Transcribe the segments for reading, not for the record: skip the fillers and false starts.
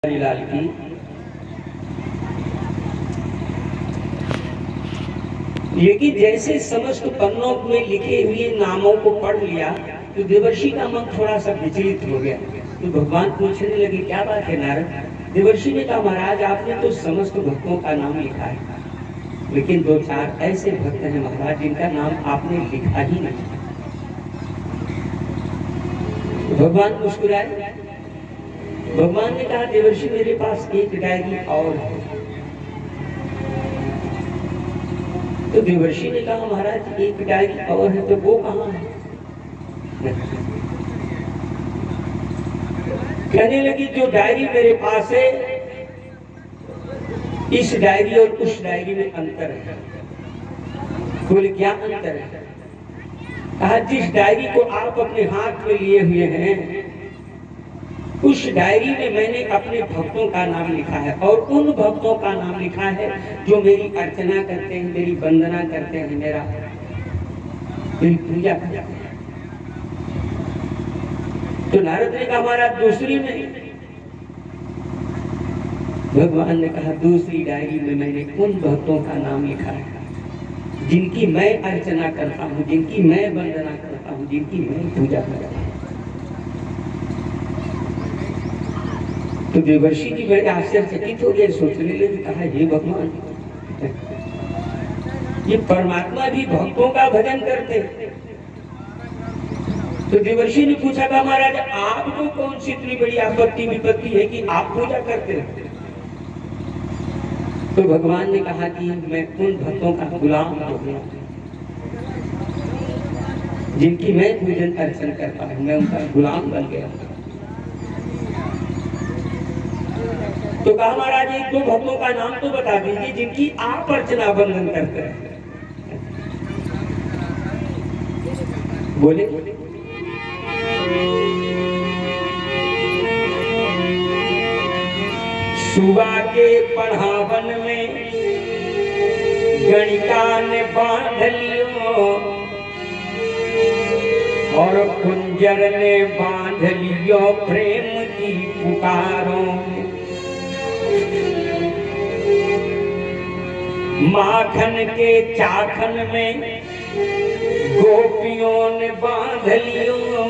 लाल की लेकिन जैसे समस्त पन्नों में लिखे हुए नामों को पढ़ लिया तो देवर्षि का मन थोड़ा सा विचलित हो गया। तो भगवान पूछने लगे, क्या बात है नारद? देवर्षि ने कहा, महाराज आपने तो समस्त भक्तों का नाम लिखा है, लेकिन दो चार ऐसे भक्त हैं महाराज जिनका नाम आपने लिखा ही नहीं। तो भगवान मुस्कुराए। भगवान ने कहा, देवर्षि मेरे पास एक डायरी और है। तो देवर्षि ने कहा, महाराज एक डायरी और है तो वो कहाँ है? कहने लगी, जो डायरी मेरे पास है इस डायरी और उस डायरी में अंतर है। बोले क्या अंतर है? कहा, जिस डायरी को आप अपने हाथ में लिए हुए हैं उस डायरी में मैंने अपने भक्तों का नाम लिखा है और उन भक्तों का नाम लिखा है जो मेरी अर्चना करते हैं, मेरी वंदना करते हैं, मेरी पूजा करते हैं। तो नारद ने कहा, महाराज दूसरी नहीं। भगवान ने कहा, दूसरी डायरी में मैंने उन भक्तों का नाम लिखा है जिनकी मैं अर्चना करता हूँ, जिनकी मैं वंदना करता हूँ, जिनकी मैं पूजा करता हूँ। तो देवर्षि जी बड़े आश्चर्यचकित हो गए, सोचने लगे, कहा, हे भगवान, ये परमात्मा भी भक्तों का भजन करते। तो देवर्षि ने पूछा, था महाराज आपको कौन सी इतनी बड़ी आपत्ति विपत्ति है कि आप पूजा करते हैं? तो भगवान ने कहा कि मैं उन भक्तों का गुलाम हो गया जिनकी मैं पूजन अर्चन करता हूं, मैं उनका गुलाम बन गया। तो कहा, महाराज एक दो भक्तों का नाम तो बता दीजिए जिनकी आप अर्चना वंदन करते हैं। बोले, सुबह के पढ़ावन में गणिका ने बांध लियो और कुंजर ने बांध लियो प्रेम की पुकारों में। माखन के चाखन में गोपियों ने बांध लियो,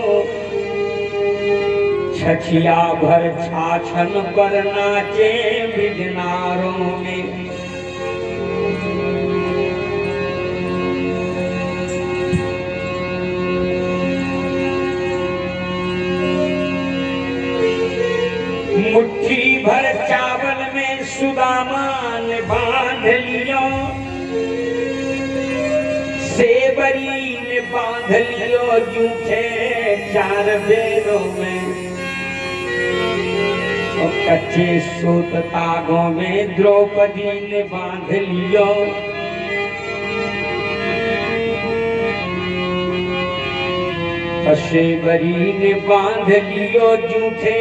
छछिया भर छाछन पर नाचे बिजनारों में। मुट्ठी भर चावल में सुदामा ने बांध लियो, सेवरी ने बांध लियो जूठे चार बेरों में। और कच्चे सूत तागों में द्रौपदी ने बांध लियो, सेवरी ने बांध लियो जूठे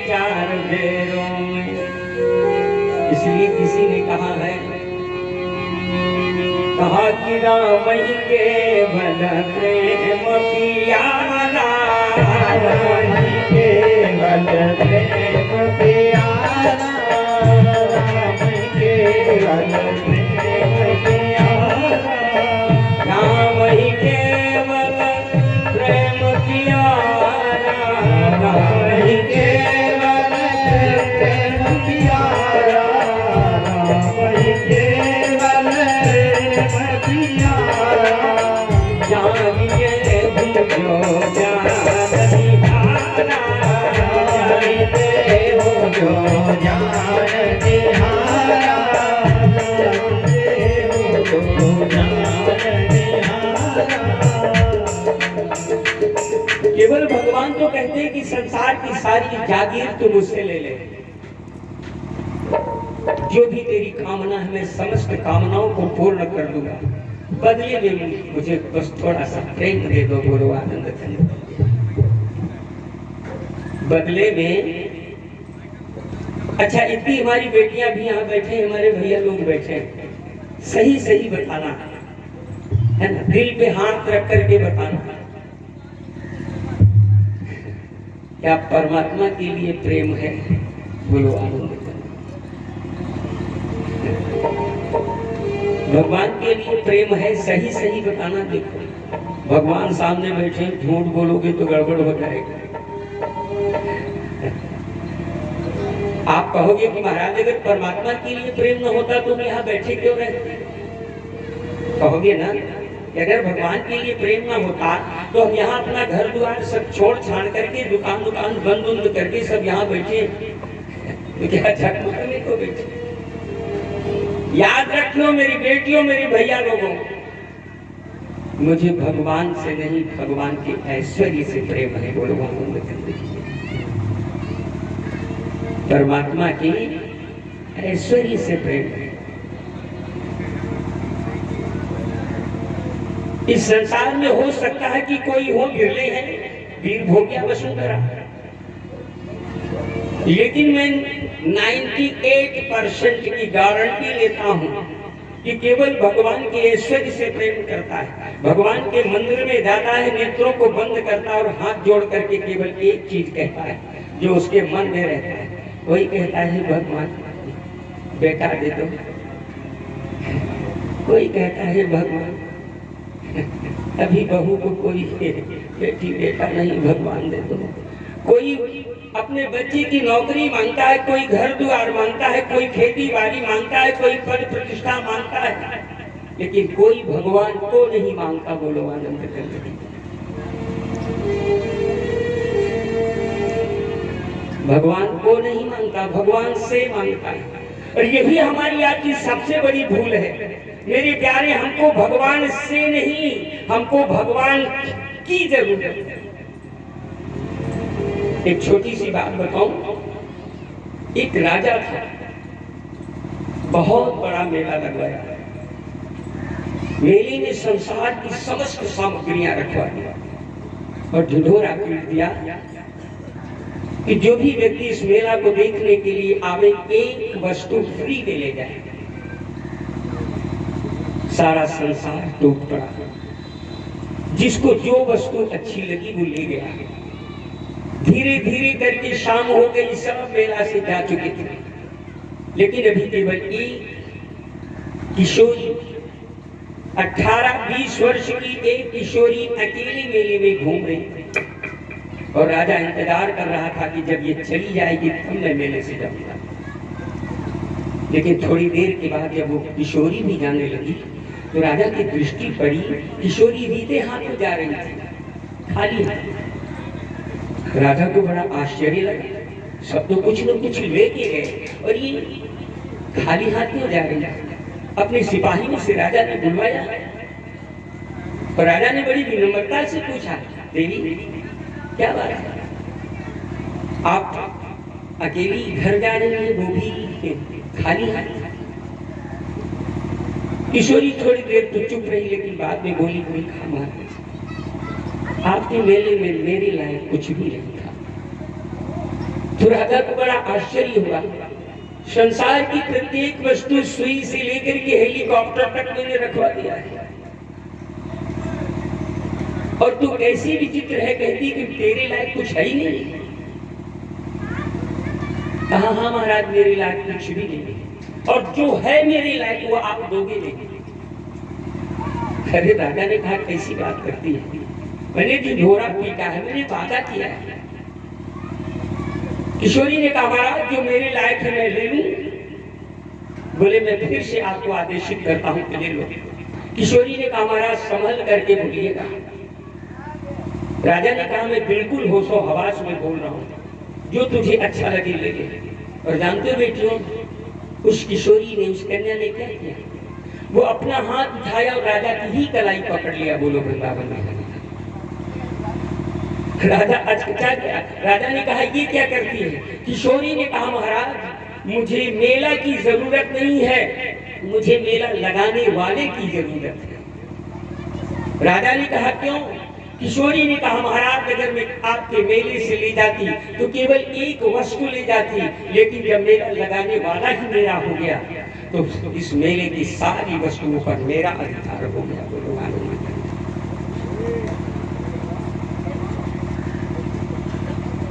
चार बेरों में। इसलिए किसी ने कहा है, कहा कि राम ही केवल प्रेम पियारा, राम ही केवल प्रेम पियारा, राम ही केवल प्रेम पियारा, राम ही केवल प्रेम पियारा, राम ही केवल प्रेम पियारा, राम ही केवल प्रेम पियारा। जानिए भूलो ज्ञान निहारा, जानते हो जो ज्ञान निहारा, जानते हो जो ज्ञान निहारा। केवल भगवान तो कहते हैं कि संसार की सारी जागीर तुम मुझसे ले ले, जो भी तेरी कामना है मैं समस्त कामनाओं को पूर्ण कर दूंगा, बदले में मुझे बस थोड़ा सा प्रेम दे दो। बोलो आनंद चंद। बदले में अच्छा, इतनी हमारी बेटियां भी यहाँ बैठे, हमारे भैया लोग बैठे, सही सही बताना है ना, दिल पे हाथ रख करके बताना, क्या परमात्मा के लिए प्रेम है बोलो आनंद। भगवान के लिए प्रेम है सही सही बताना। देखो भगवान सामने बैठे, झूठ बोलोगे तो गड़बड़ हो जाएगा। आप कहोगे कि महाराज अगर परमात्मा के लिए प्रेम न होता तो यहाँ बैठे क्यों रहते? कहोगे ना कि अगर भगवान के लिए प्रेम न होता तो हम यहाँ अपना घर द्वार सब छोड़ छाड़ करके दुकान बंद करके सब यहाँ बैठे, तो क्या झक मारने को बैठे? याद रख लो मेरी बेटियों, मेरे भैया लोगों, मुझे भगवान से नहीं, भगवान के ऐश्वर्य से प्रेम है। बोलो परमात्मा की ऐश्वर्य से प्रेम है। इस संसार में हो सकता है कि कोई हो बिरले हैं वीर भोग्या वसुंधरा, लेकिन मैं 98% की गारंटी लेता हूं कि केवल भगवान के ऐश्वर्य से प्रेम करता है। भगवान के मंदिर में जाता है, नेत्रों को बंद करता है और हाथ जोड़ करके केवल एक चीज कहता है जो उसके मन में रहता है, वही कहता है भगवान बेटा दे दो। कोई कहता है भगवान अभी बहू को कोई बेटी बेटा नहीं, भगवान दे दो। कोई अपने बच्चे की नौकरी मांगता है, कोई घर द्वार मांगता है, कोई खेती बाड़ी मांगता है, कोई पद प्रतिष्ठा मांगता है, लेकिन कोई भगवान को नहीं मांगता। बोलो आनंद करके। भगवान को नहीं मांगता, भगवान से मांगता है। और यही हमारी आज की सबसे बड़ी भूल है मेरे प्यारे। हमको भगवान से नहीं, हमको भगवान की जरूरत है। एक छोटी सी बात बताऊं, एक राजा था, बहुत बड़ा मेला लगवाया, मेले में संसार की समस्त सामग्रियां रखवा दिया और ढिढोरा पीट दिया कि जो भी व्यक्ति इस मेला को देखने के लिए आवे एक वस्तु फ्री में ले जाए। सारा संसार टूट पड़ा, जिसको जो वस्तु अच्छी लगी वो ले गया। धीरे धीरे करके शाम हो गई, सब मेला से जा चुके थे, लेकिन अभी केवल एक किशोरी 18-20 वर्ष की एक किशोरी अकेली मेले में घूम रही थी और राजा इंतजार कर रहा था कि जब ये चली जाएगी तब मैं मेले से जाऊंगा। लेकिन थोड़ी देर के बाद जब वो किशोरी भी जाने लगी तो राजा की दृष्टि पड़ी, किशोरी रीते हाथों जा रही थी, खाली हाथ। राजा को बड़ा आश्चर्य लगा, सब तो कुछ न कुछ लेके गए और ये खाली हाथ क्यों जा रही है। अपने सिपाहियों से राजा ने बुलवाया और राजा ने बड़ी विनम्रता से पूछा, देवी क्या बात है, आप अकेली घर जा रही हैं, वो भी खाली हाथ। किशोरी थोड़ी देर तो चुप रही, लेकिन बाद में बोली, कोई खामा आपके मेले में मेरे लायक कुछ भी नहीं था। तो राजा को बड़ा आश्चर्य हुआ, संसार की प्रत्येक वस्तु सुई से लेकर के हेलीकॉप्टर तक मैंने रखवा दिया है और तू कैसी विचित्र है, कहती कि तेरे लायक कुछ है ही नहीं। कहा हाँ महाराज मेरे लायक कुछ भी नहीं, और जो है मेरे लायक वो आप दोगे नहीं। अरे राजा ने कहा कैसी बात करती है, मैंने ढिढोरा पीटा है, मैंने वादा किया है। किशोरी ने कहा महाराज जो मेरे लायक है मैं ले लूं। बोले मैं फिर से आपको आदेशित करता हूं कि ले लो। किशोरी ने कहा महाराज संभल करके बोलिएगा। राजा ने कहा मैं बिल्कुल होशो हवास में बोल रहा हूं, जो तुझे अच्छा लगे लगे। और जानते हो बेटियों, उस किशोरी ने, उस कन्या ने क्या किया, वो अपना हाथ उठाया और राजा की ही कलाई पकड़ लिया। बोलो वृंदावन में राजा अचकचा गया। राजा ने कहा ये क्या करती है। किशोरी ने कहा महाराज मुझे मेला की जरूरत नहीं है, मुझे मेला लगाने वाले की जरूरत है। राजा ने कहा क्यों। किशोरी ने कहा महाराज अगर मैं आपके मेले से ले जाती तो केवल एक वस्तु ले जाती, लेकिन जब मेला लगाने वाला ही मेरा हो गया तो इस मेले की सारी वस्तुओं पर मेरा अधिकार हो गया। बोलो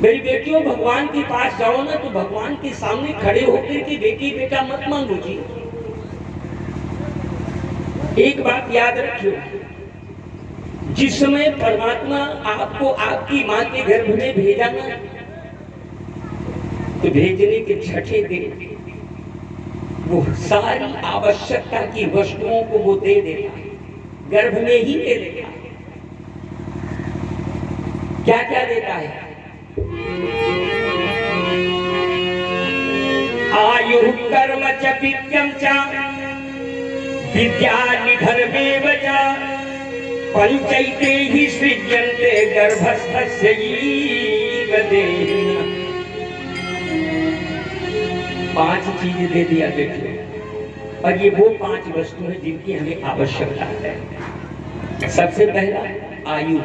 मेरी बेटियों, भगवान के पास जाओ ना तो भगवान के सामने खड़े होकर के बेटी बेटा मत मांगो जी। एक बात याद रखियो, जिस समय परमात्मा आपको आपकी मां के गर्भ में भेजा ना, तो भेजने के छठे दिन वो सारी आवश्यकता की वस्तुओं को वो दे देता, गर्भ में ही दे देता। क्या क्या देता है? आयु कर्म च विद्यम च विद्या निधनमेव च पंचैते ही सृज्यन्ते गर्भस्थस्यैव देहिनः। 5 चीज दे दिया बेटे, और ये वो 5 वस्तु है जिनकी हमें आवश्यकता है। सबसे पहला आयु,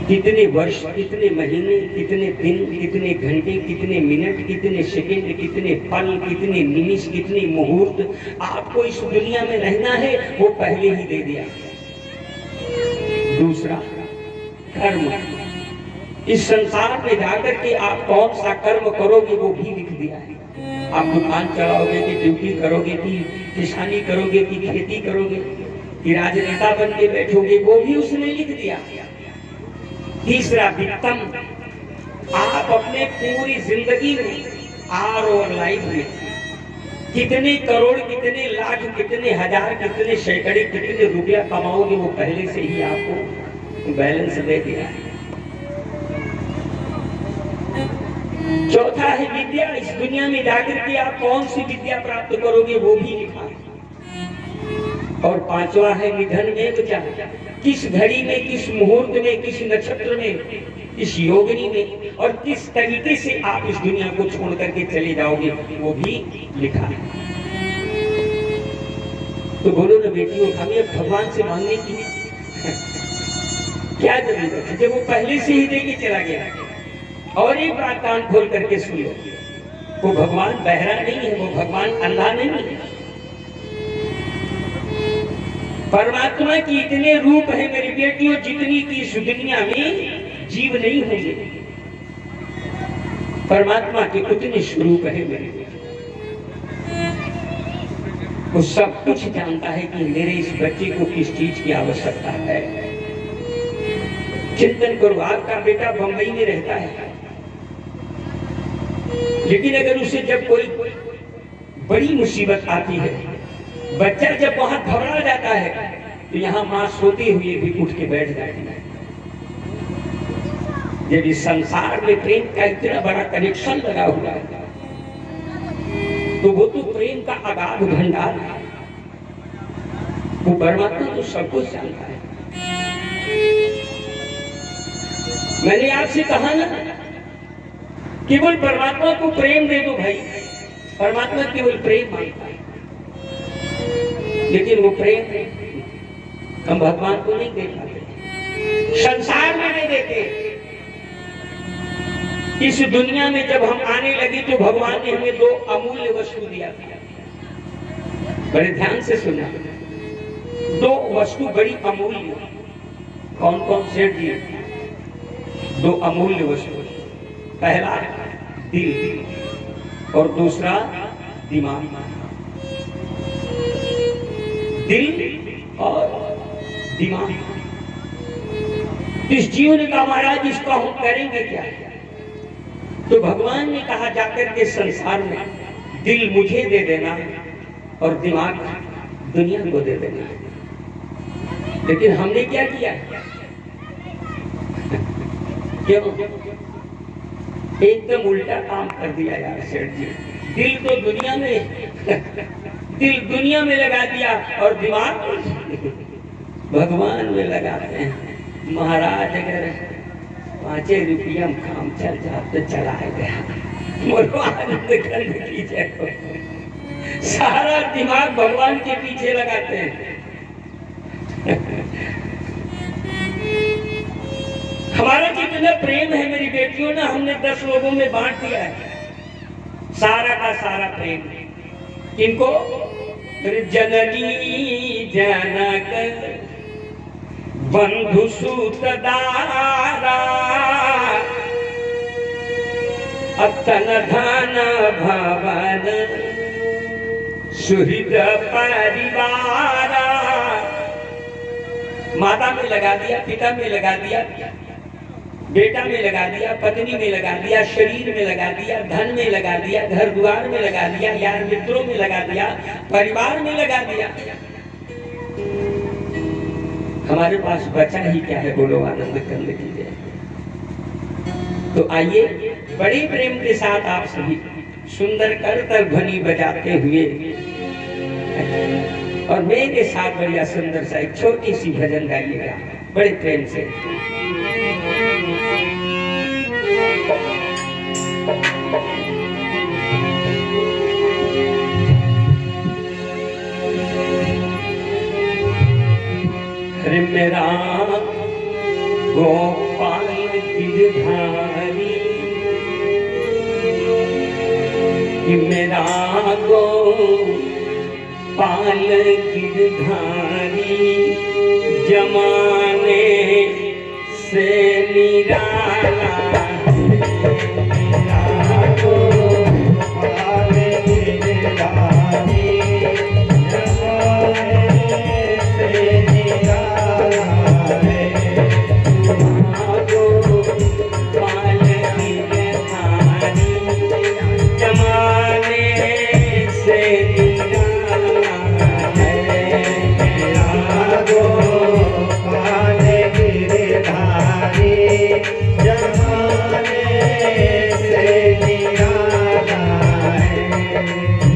कितने वर्ष, कितने महीने, कितने दिन, कितने घंटे, कितने मिनट, कितने सेकंड, कितने पल, कितने निमिष, कितने मुहूर्त आपको इस दुनिया में रहना है, वो पहले ही दे दिया। दूसरा कर्म, इस संसार में जाकर के आप कौन सा कर्म करोगे वो भी लिख दिया है। आप दुकान चलाओगे कि ड्यूटी करोगे, कि किसानी करोगे, कि खेती करोगे, कि राजनेता बन के बैठोगे, वो भी उसने लिख दिया। तीसरा वित्तम, आप अपने पूरी जिंदगी में और लाइफ में कितने करोड़, कितने लाख, कितने हजार, कितने सैकड़े, कितने रुपया कमाओगे वो पहले से ही आपको बैलेंस दे दिया है। चौथा है विद्या, इस दुनिया में जाकर के आप कौन सी विद्या प्राप्त करोगे वो भी लिखा है। और पांचवा है निधन में बचा, किस घड़ी में, किस मुहूर्त में, किस नक्षत्र में, किस योगिनी में और किस तरीके से आप इस दुनिया को छोड़ करके चले जाओगे वो भी लिखा है। तो बोलो ना बेटियों, हमें भगवान से मांगने की क्या जरूरत है जब वो पहले से ही देके चला गया। और एक बात कान खोल करके सुन लो, वो भगवान बहरा नहीं है, वो भगवान अंधा नहीं है। परमात्मा की इतने रूप है मेरी बेटियों, जितनी की इस दुनिया में जीव नहीं होंगे। परमात्मा के उतने स्वरूप है मेरी बेटियों। वो सब कुछ जानता है कि मेरे इस बच्चे को किस चीज की आवश्यकता है। चिंतन करो, आपका बेटा बंबई में रहता है, लेकिन अगर उसे जब कोई बड़ी मुसीबत आती है, बच्चा जब वहां घबरा जाता है तो यहाँ माँ सोते हुए भी उठ के बैठ जाती है। जब इस संसार में प्रेम का इतना बड़ा कनेक्शन लगा हुआ है तो वो तो प्रेम का अगाध भंडार है। वो परमात्मा तो सब कुछ जानता है। मैंने आपसे कहा ना, केवल परमात्मा को प्रेम दे दो भाई। परमात्मा केवल प्रेम मांगता है, लेकिन वो प्रेम हम भगवान को नहीं दे पाते, संसार में नहीं देते। इस दुनिया में जब हम आने लगे तो भगवान ने हमें 2 अमूल्य वस्तु दिया था। बड़े ध्यान से सुना, 2 वस्तु बड़ी अमूल्य। कौन कौन से दिए? 2 अमूल्य वस्तु। पहला दिल और दूसरा दिमाग। दिल और दिमाग, इस जीवन का महाराज इसका हम करेंगे क्या? तो भगवान ने कहा जाकर के संसार में दिल मुझे दे देना और दिमाग दुनिया को दे देना। लेकिन हमने क्या किया? क्यों? एकदम उल्टा काम कर दिया यार सेठ जी। दिल तो दुनिया में दिल दुनिया में लगा दिया और दिमाग भगवान में लगाते हैं। महाराज अगर 5 रुपया काम चल जाए तो चला गया, बोलो आनंद खंड की जय। सारा दिमाग भगवान के पीछे लगाते हैं। हमारा जितना प्रेम है मेरी बेटियों ना, हमने 10 लोगों में बांट दिया है सारा का सारा प्रेम। इनको जननी जनक बंधु सूत दारा अतन धन भवन सुहृद परिवार। माता में लगा दिया, पिता में लगा दिया, बेटा में लगा दिया, पत्नी में लगा दिया, शरीर में लगा दिया, धन में लगा दिया, घर द्वार में लगा दिया, यार मित्रों में लगा दिया, परिवार में लगा दिया। हमारे पास बचा ही क्या है? बोलो आनंद करने की जय। तो आइए बड़े प्रेम के साथ आप सभी सुंदर करतल ध्वनि बजाते हुए और मेरे साथ बढ़िया सुंदर सा एक छोटी सी भजन गाइएगा बड़े प्रेम से। हरे मेरा गोपाल गिरधारी, मेरा गोपाल गिरधारी, जमाने से निराला मेरा गोपाल गिरधारी, जमाने से निराला है। गोपाल गिरधारी, जमाने से निराला है। गोपाल गिरधारी, जमाने से निराला है।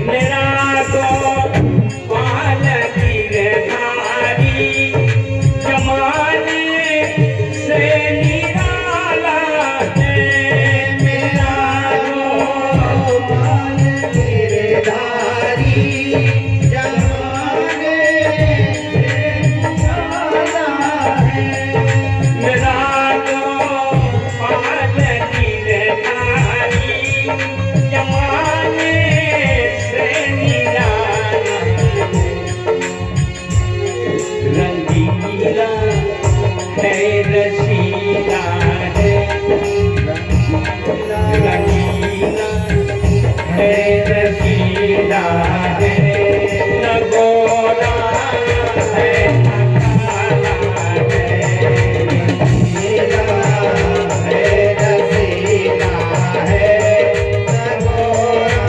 मेरा गोपाल गिरधारी, जमाने से निराला है। मेरा गोपाल गिरधारी, जमाने से निराला है। मेरा गोपाल गिरधारी, जमाने से निराला है। रंगीला है रसीला है, रंगीला है रसीला है। न गोरा है न काला है, रंगीला है रसीला है। न गोरा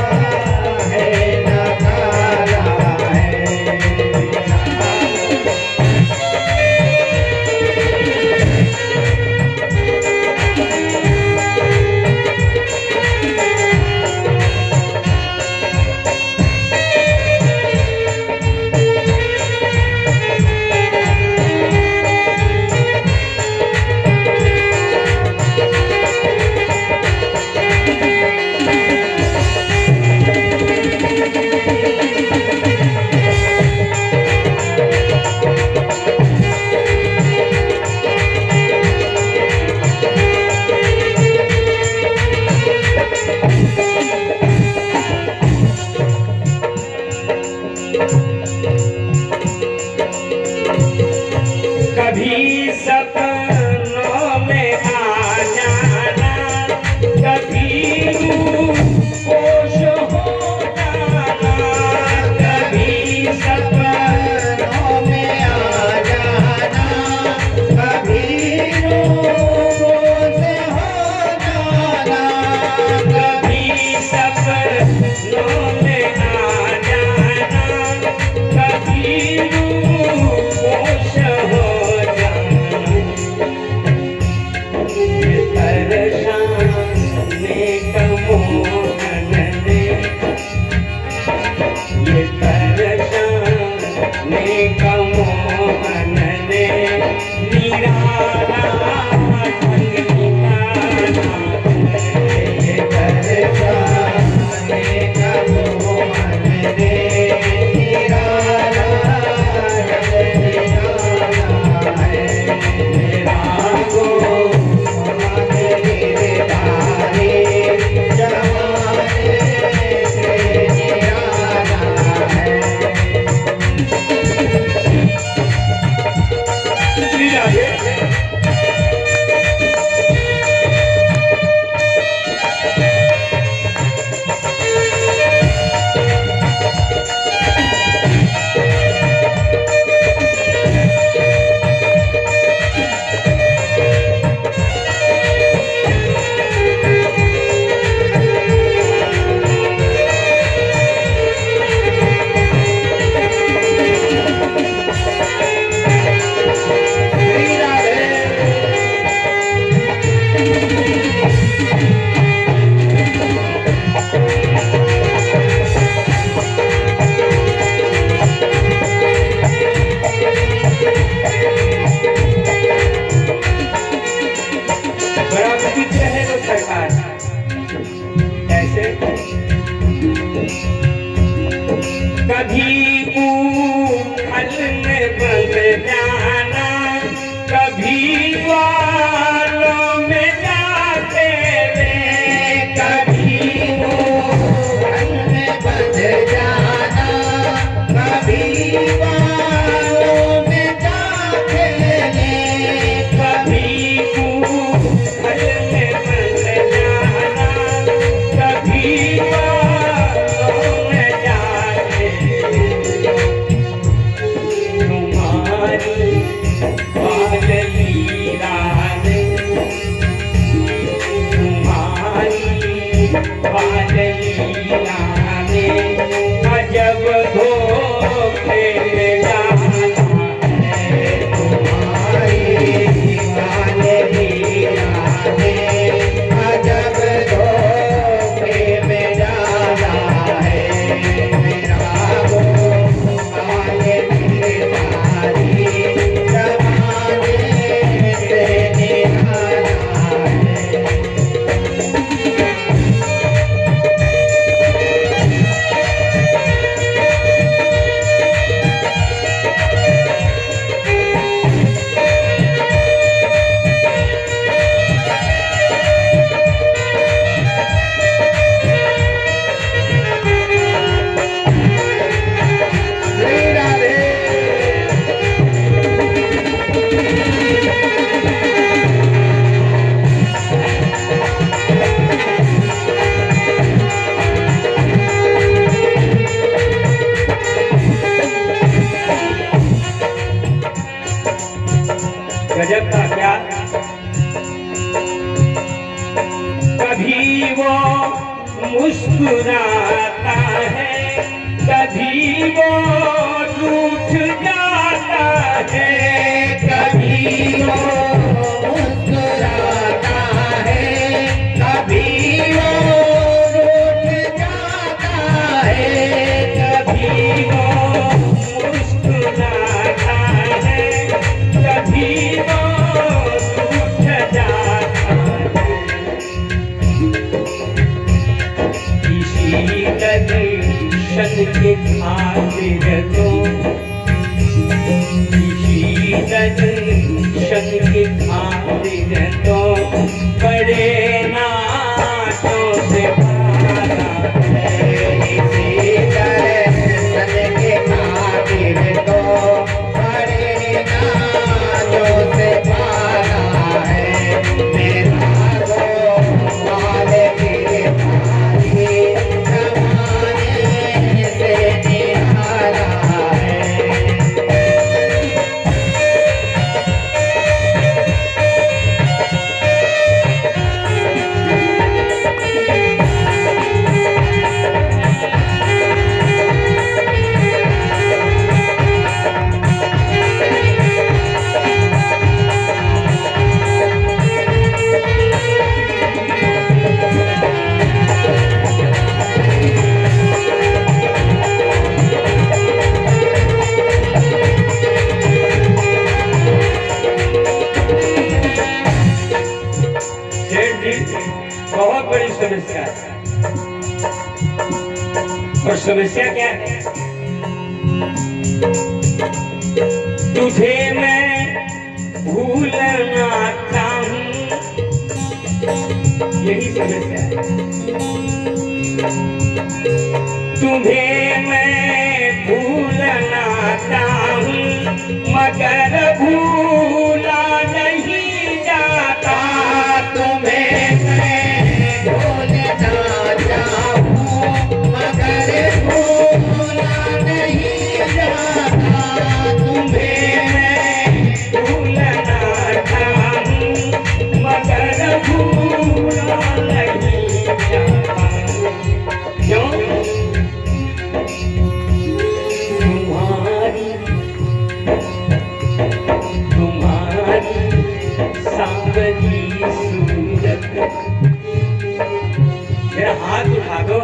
है न काला है। कभी सपनों में आ जाना, कभी होश हो जाना। कभी सपनों में आ जाना, कभी होश हो जाना। कभी सपनों में आ जाना, कभी होश हो जाना। ये तरसाने का मोहन ने, ये तरसाने का मोहन ने, निराला ढंग निकाला है। ये तरसाने का कभी उखल में बंद जाना, कभी वालों में जाते रे, कभी उखल में बंद जाना, कभी वालों में जाते रे, कभी उखल में बंद जाना, कभी वालों में जाते रे। तुम्हारी बादली रानी, तुम्हारी बादली रानी, अजब धोखे में जाना है। तुम्हारी बादली रानी, अजब धोखे में जाना है। मेरा वो बादली रानी, जमाने से निराला है। गजब का क्या, कभी वो मुस्कुराता है, कभी वो रूठ जाता है, कभी वो मुस्कुराता है, कभी वो रूठ जाता है, कभी वो मुस्कुराता है, कभी वो रूठ जाता है। किसी दर्शन के खातिर तो, किसी दर्शन के खातिर तो बड़े नाटों से भागा है। किसी दर्शन के खातिर तो बड़े नाटों से भागा है। मेरा वो बादली रानी, जमाने से निराला है। बहुत बड़ी समस्या है। और समस्या क्या है? तुझे मैं भूलना चाहूं, यही समस्या है। तुम्हें मैं भूलना चाहूं, मगर भूला नहीं जाता। तुम्हें मैं भूलना चाहूं, मगर भूला नहीं जाता। तुम्हें मैं भूलना चाहूं, मगर भूला नहीं जाता। क्यों? तुम्हारी सांवली सूरत, मेरा हाथ उठा दो।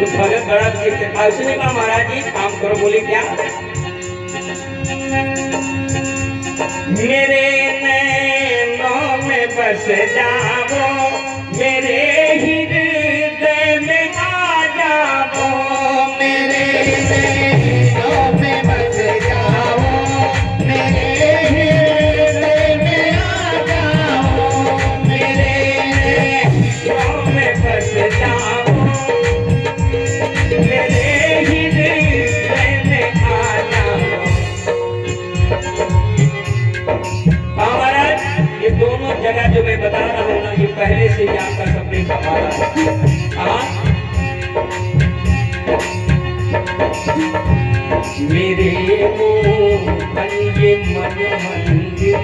भगत बड़ा उसने कहा महाराज जी काम करो। बोले क्या? मेरे नैनों में बस जाओ, मेरे हृदय में आ जाओ, मेरे नैनों में बस जाओ, मेरे हृदय में आ जाओ, मेरे नैनों में बस जाओ, जगह जो मैं बता रहा हूँ ना, ये पहले से ही आपका सबने संभाला है। मेरे मोहन ये मन मंदिर,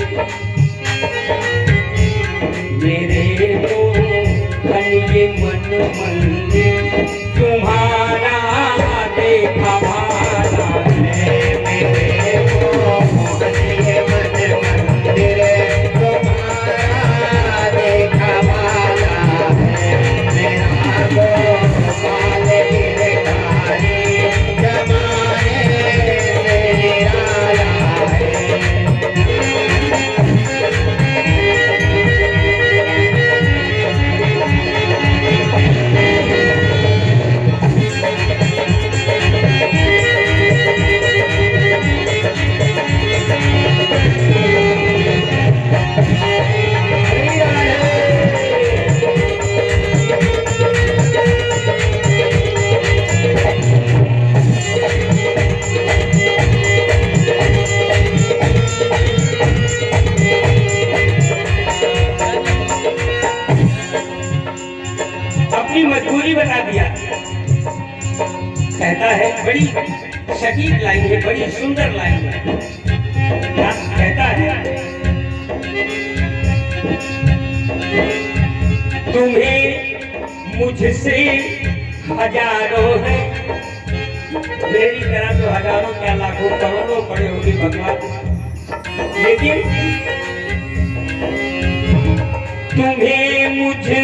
मेरे मोहन ये मन मंदिर, तुम्हारा देखा भाला है। मेरे मोहन ये मन मंदिर, मजबूरी बता दिया। कहता है, बड़ी सटीक लाइन है, बड़ी सुंदर लाइन है। कहता है, तुम्हें मुझसे हजारों है, मेरी तरह तो हजारों क्या लाखों करोड़ों पड़े होगी भगवान, लेकिन तुम्हें मुझसे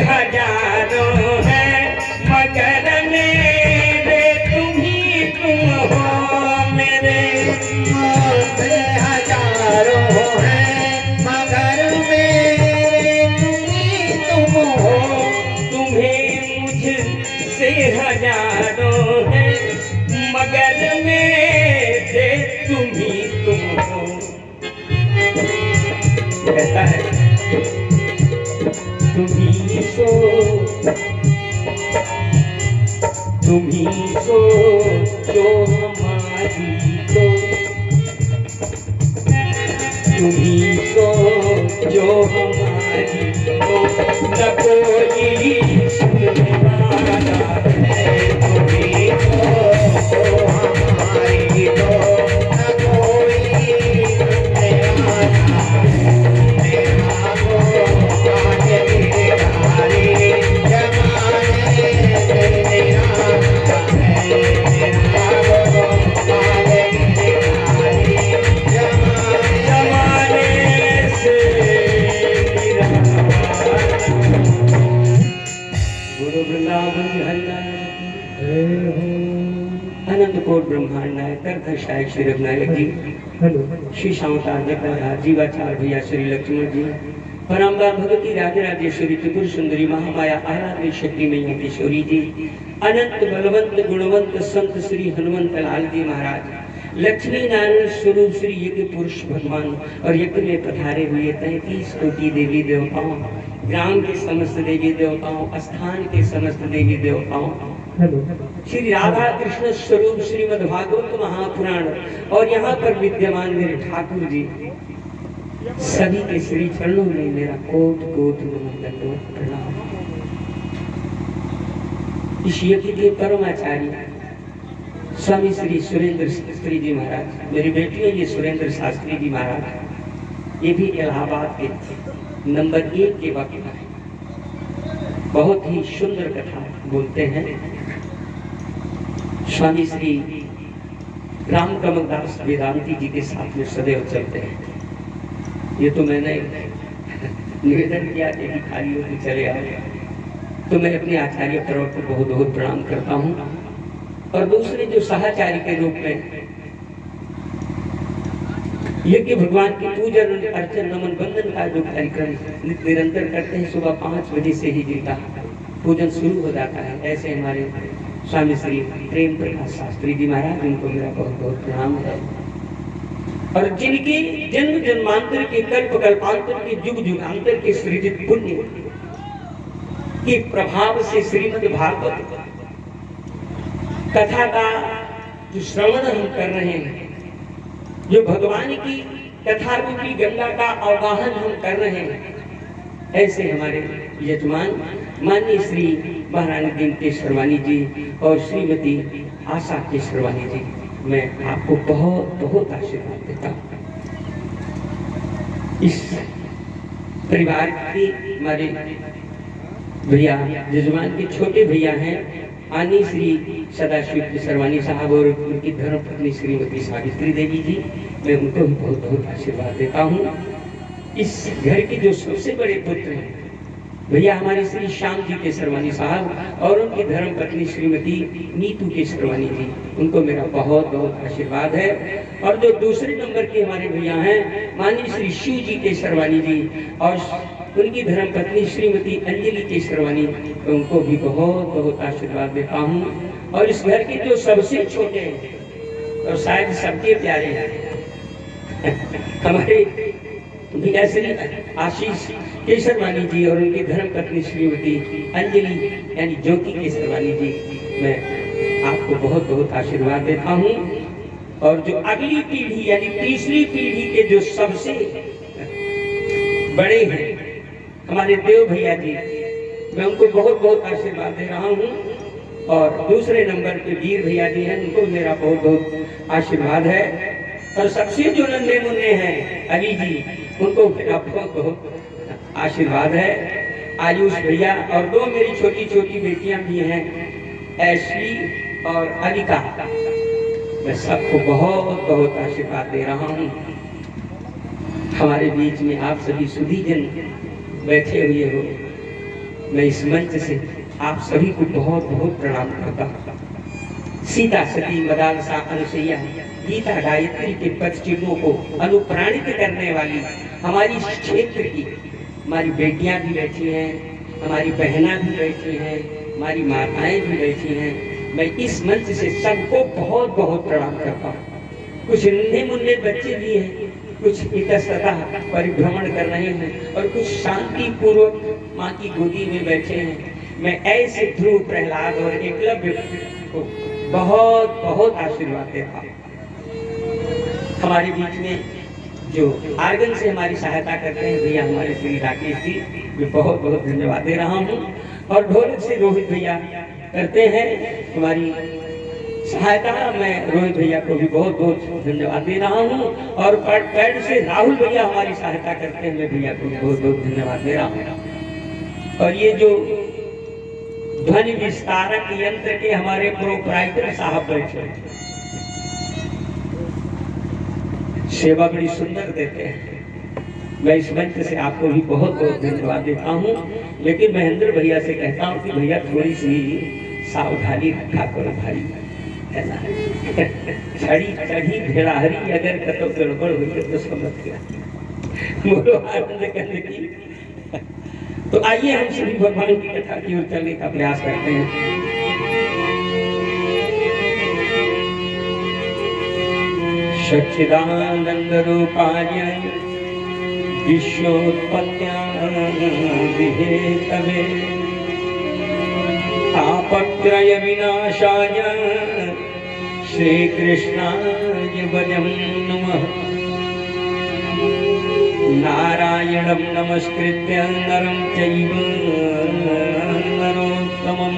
हजारों है, मगर मेरे तुम ही तुम हो। मेरे मुझसे हजारों है, मगर मेरे तुम ही तुम हो। तुम्हें मुझसे हजारों है, मगर मेरे तुम ही तुम हो। कहता है, तुम्ही सो जो हमारी तो, तुम्ही सो जो हमारी तो, न कोई सुनने वाला है। तुम्ही सो जो हमारी तो, न कोई सुनने वाला है। मेरा को जमाने से वृंदावन बिहारी अनंत कोट ब्रह्मांड नायक कर्धशायक श्री रघुनायक जी, श्री श्यामतार जगन्नाथ जीवाचार भैया श्री लक्ष्मण जी, परमबार भगवती राधे राजेश्वरी त्रिपुर सुंदरी महामाया आराध्य शक्ति मैया किशोरी जी, अनंत बलवंत गुणवंत संत श्री हनुमंत लाल जी महाराज, लक्ष्मी नारायण स्वरूप श्री यज्ञ पुरुष भगवान और यज्ञ में पधारे हुए 33 कोटि देवी देवताओं, ग्राम के समस्त देवी देवताओं, स्थान के समस्त देवी देवताओं, श्री राधा कृष्ण स्वरूप श्रीमद् भागवत महापुराण और यहाँ पर विद्यमान मेरे ठाकुर जी, सभी के श्री चरणों में मेरा कोट कोट नमन प्रणाम। इस यज्ञ के परमाचार्य स्वामी श्री सुरेंद्र शास्त्री जी महाराज, मेरी बेटी है ये सुरेंद्र शास्त्री जी महाराज, ये भी इलाहाबाद के नंबर 1 के वक्त है, बहुत ही सुंदर कथा बोलते हैं। स्वामी श्री राम कमलदास वेदांती जी के साथ में सदैव चलते हैं। ये तो मैंने निवेदन किया कि खाली होकर चले आए, तो मैं अपने आचार्य पर्व को बहुत बहुत प्रणाम करता हूँ। और दूसरे जो सहाचारी के रूप में यज्ञ भगवान की पूजन अर्चन नमन बंदन का जो कार्यक्रम निरंतर करते हैं, सुबह 5 बजे से ही जिनका पूजन शुरू हो जाता है, ऐसे हमारे स्वामी श्री प्रेम प्रकाश शास्त्री जी महाराज, उनको मेरा बहुत बहुत प्रणाम है। और जिनके जन्म जन्मांतर के कल्प कल्पांतर के युग युगांतर के सृजित पुण्य के प्रभाव से श्रीमद् भागवत कथा का जो श्रवण हम कर रहे हैं, जो भगवान की कथा रूपी गंगा का आवाहन हम कर रहे हैं, ऐसे हमारे यजमान माननीय श्री महारानी दीन शर्वानी जी और श्रीमती आशा के शर्वानी जी, मैं आपको बहुत बहुत आशीर्वाद देता हूँ। इस परिवार के हमारे भैया यजमान के छोटे भैया हैं आनी श्री सदाशिव शर्वानी साहब और उनकी धर्मपत्नी श्रीमती सावित्री देवी जी, मैं उनको भी बहुत बहुत आशीर्वाद देता हूँ। इस घर के जो सबसे बड़े पुत्र हैं भैया हमारे श्री श्याम जी के शर्वानी साहब और उनकी धर्मपत्नी श्रीमती नीतू के शर्वानी जी, उनको मेरा बहुत बहुत आशीर्वाद है। और जो दूसरे नंबर के हमारे भैया हैं माननीय श्री शिव जी के शर्वानी जी और उनकी धर्मपत्नी श्रीमती अंजलि के शर्वानी, उनको भी बहुत बहुत आशीर्वाद देता हूँ। और इस घर के जो सबसे छोटे हैं और शायद सबके प्यारे हैं हमारे भैया श्री आशीष केसरवानी जी और उनकी धर्मपत्नी श्रीमती अंजलि यानी ज्योति केसरवानी जी, मैं आपको बहुत बहुत आशीर्वाद देता हूँ। और जो अगली पीढ़ी यानी तीसरी पीढ़ी के जो सबसे बड़े हैं हमारे देव भैया जी, मैं उनको बहुत बहुत आशीर्वाद दे रहा हूँ। और दूसरे नंबर पे वीर भैया जी हैं, उनको मेरा बहुत बहुत आशीर्वाद है। और सबसे जो नन्हे मुन्ने हैं अली जी, उनको मेरा बहुत बहुत आशीर्वाद है। आयुष भैया और 2 मेरी छोटी छोटी बेटियां भी हैं, ऐश्वी और अलिका, मैं सबको बहुत बहुत आशीर्वाद दे रहा हूँ। हमारे बीच में आप सभी सुधीजन बैठे हुए हो, मैं इस मंच से आप सभी को बहुत बहुत प्रणाम करता हूँ। सीता सती मदालसा अनुसैया गीता गायत्री के पद चिन्हों को अनुप्राणित करने वाली हमारी क्षेत्र की हमारी बेटियां भी बैठी हैं, हमारी बहना भी बैठी हैं, हमारी माताएं भी बैठी हैं। मैं इस मंच से सबको बहुत बहुत प्रणाम करता हूँ। कुछ नन्हे मुन्ने बच्चे भी हैं, कुछ इतस्ततः परिभ्रमण कर रहे हैं और कुछ शांति पूर्वक माँ की गोदी में बैठे हैं। मैं ऐसे ध्रुव, प्रहलाद और एकलव्य को बहुत बहुत आशीर्वाद देता हूँ। हमारे बीच में जो आर्गन से हमारी सहायता करते हैं भैया हमारे श्री राकेश जी, मैं बहुत बहुत धन्यवाद दे रहा हूँ। और ढोलक से रोहित भैया करते हैं हमारी सहायता, मैं रोहित भैया को भी बहुत बहुत धन्यवाद दे रहा हूँ। और पैड से राहुल भैया हमारी सहायता करते हैं, मैं भैया को बहुत बहुत धन्यवाद दे रहा हूँ। और ये जो ध्वनि विस्तारक यंत्र के हमारे प्रोप्राइटर साहब बैठे, सेवा बड़ी सुंदर देते हैं। मैं इस मंच से आपको भी बहुत बहुत धन्यवाद देता हूँ। लेकिन महेंद्र भैया से कहता हूँ कि भैया थोड़ी सी सावधानी रखा करो भाई, है ना। छड़ी चढ़ी भेड़ाहरी अगर कतो गड़बड़ हुई तो समझ गया। बोलो आनंद कहने की। तो आइए हम सभी भगवान की कथा की ओर चलने का प्रयास करते हैं। सच्चिदानंद रूपाय विश्वोत्पत्त्यादिहेतवे तापत्रय विनाशाय श्रीकृष्णाय वयं नमः। नारायणं नमस्कृत्य नरं चैव नरोत्तमं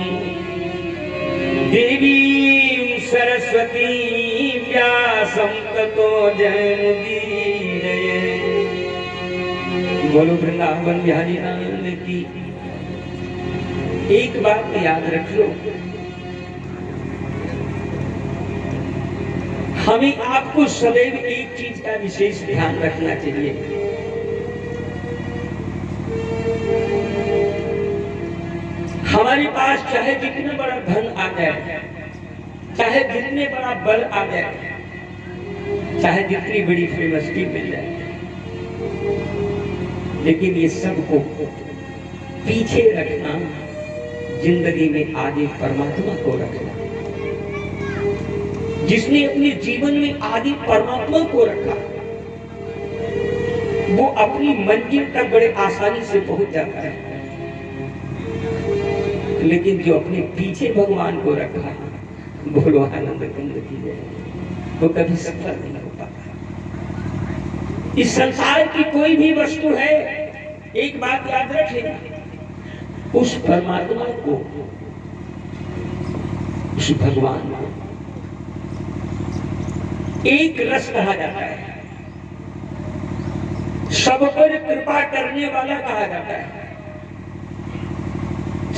देवीं सरस्वतीं व्यासं ततो जयमुदीरये। बोलो वृंदावन बिहारी लाल की। एक बात याद रखियो, हमें आपको सदैव एक चीज का विशेष ध्यान रखना चाहिए। हमारे पास चाहे जितना बड़ा धन आ जाए, चाहे जितने बड़ा बल आ जाए, चाहे जितनी बड़ी फेमसिटी मिल जाए, लेकिन ये सब को पीछे रखना, जिंदगी में आगे परमात्मा को रखना। जिसने अपने जीवन में आदि परमात्मा को रखा, वो अपनी मंजिल तक बड़े आसानी से पहुंच जाता है। लेकिन जो अपने पीछे भगवान को रखा, बोलो आनंद कुंद की जय, वो कभी सफल नहीं हो पाता। इस संसार की कोई भी वस्तु है, एक बात याद रखें, उस परमात्मा को, उस भगवान को एक रस कहा जाता है, सब पर कृपा करने वाला कहा जाता है,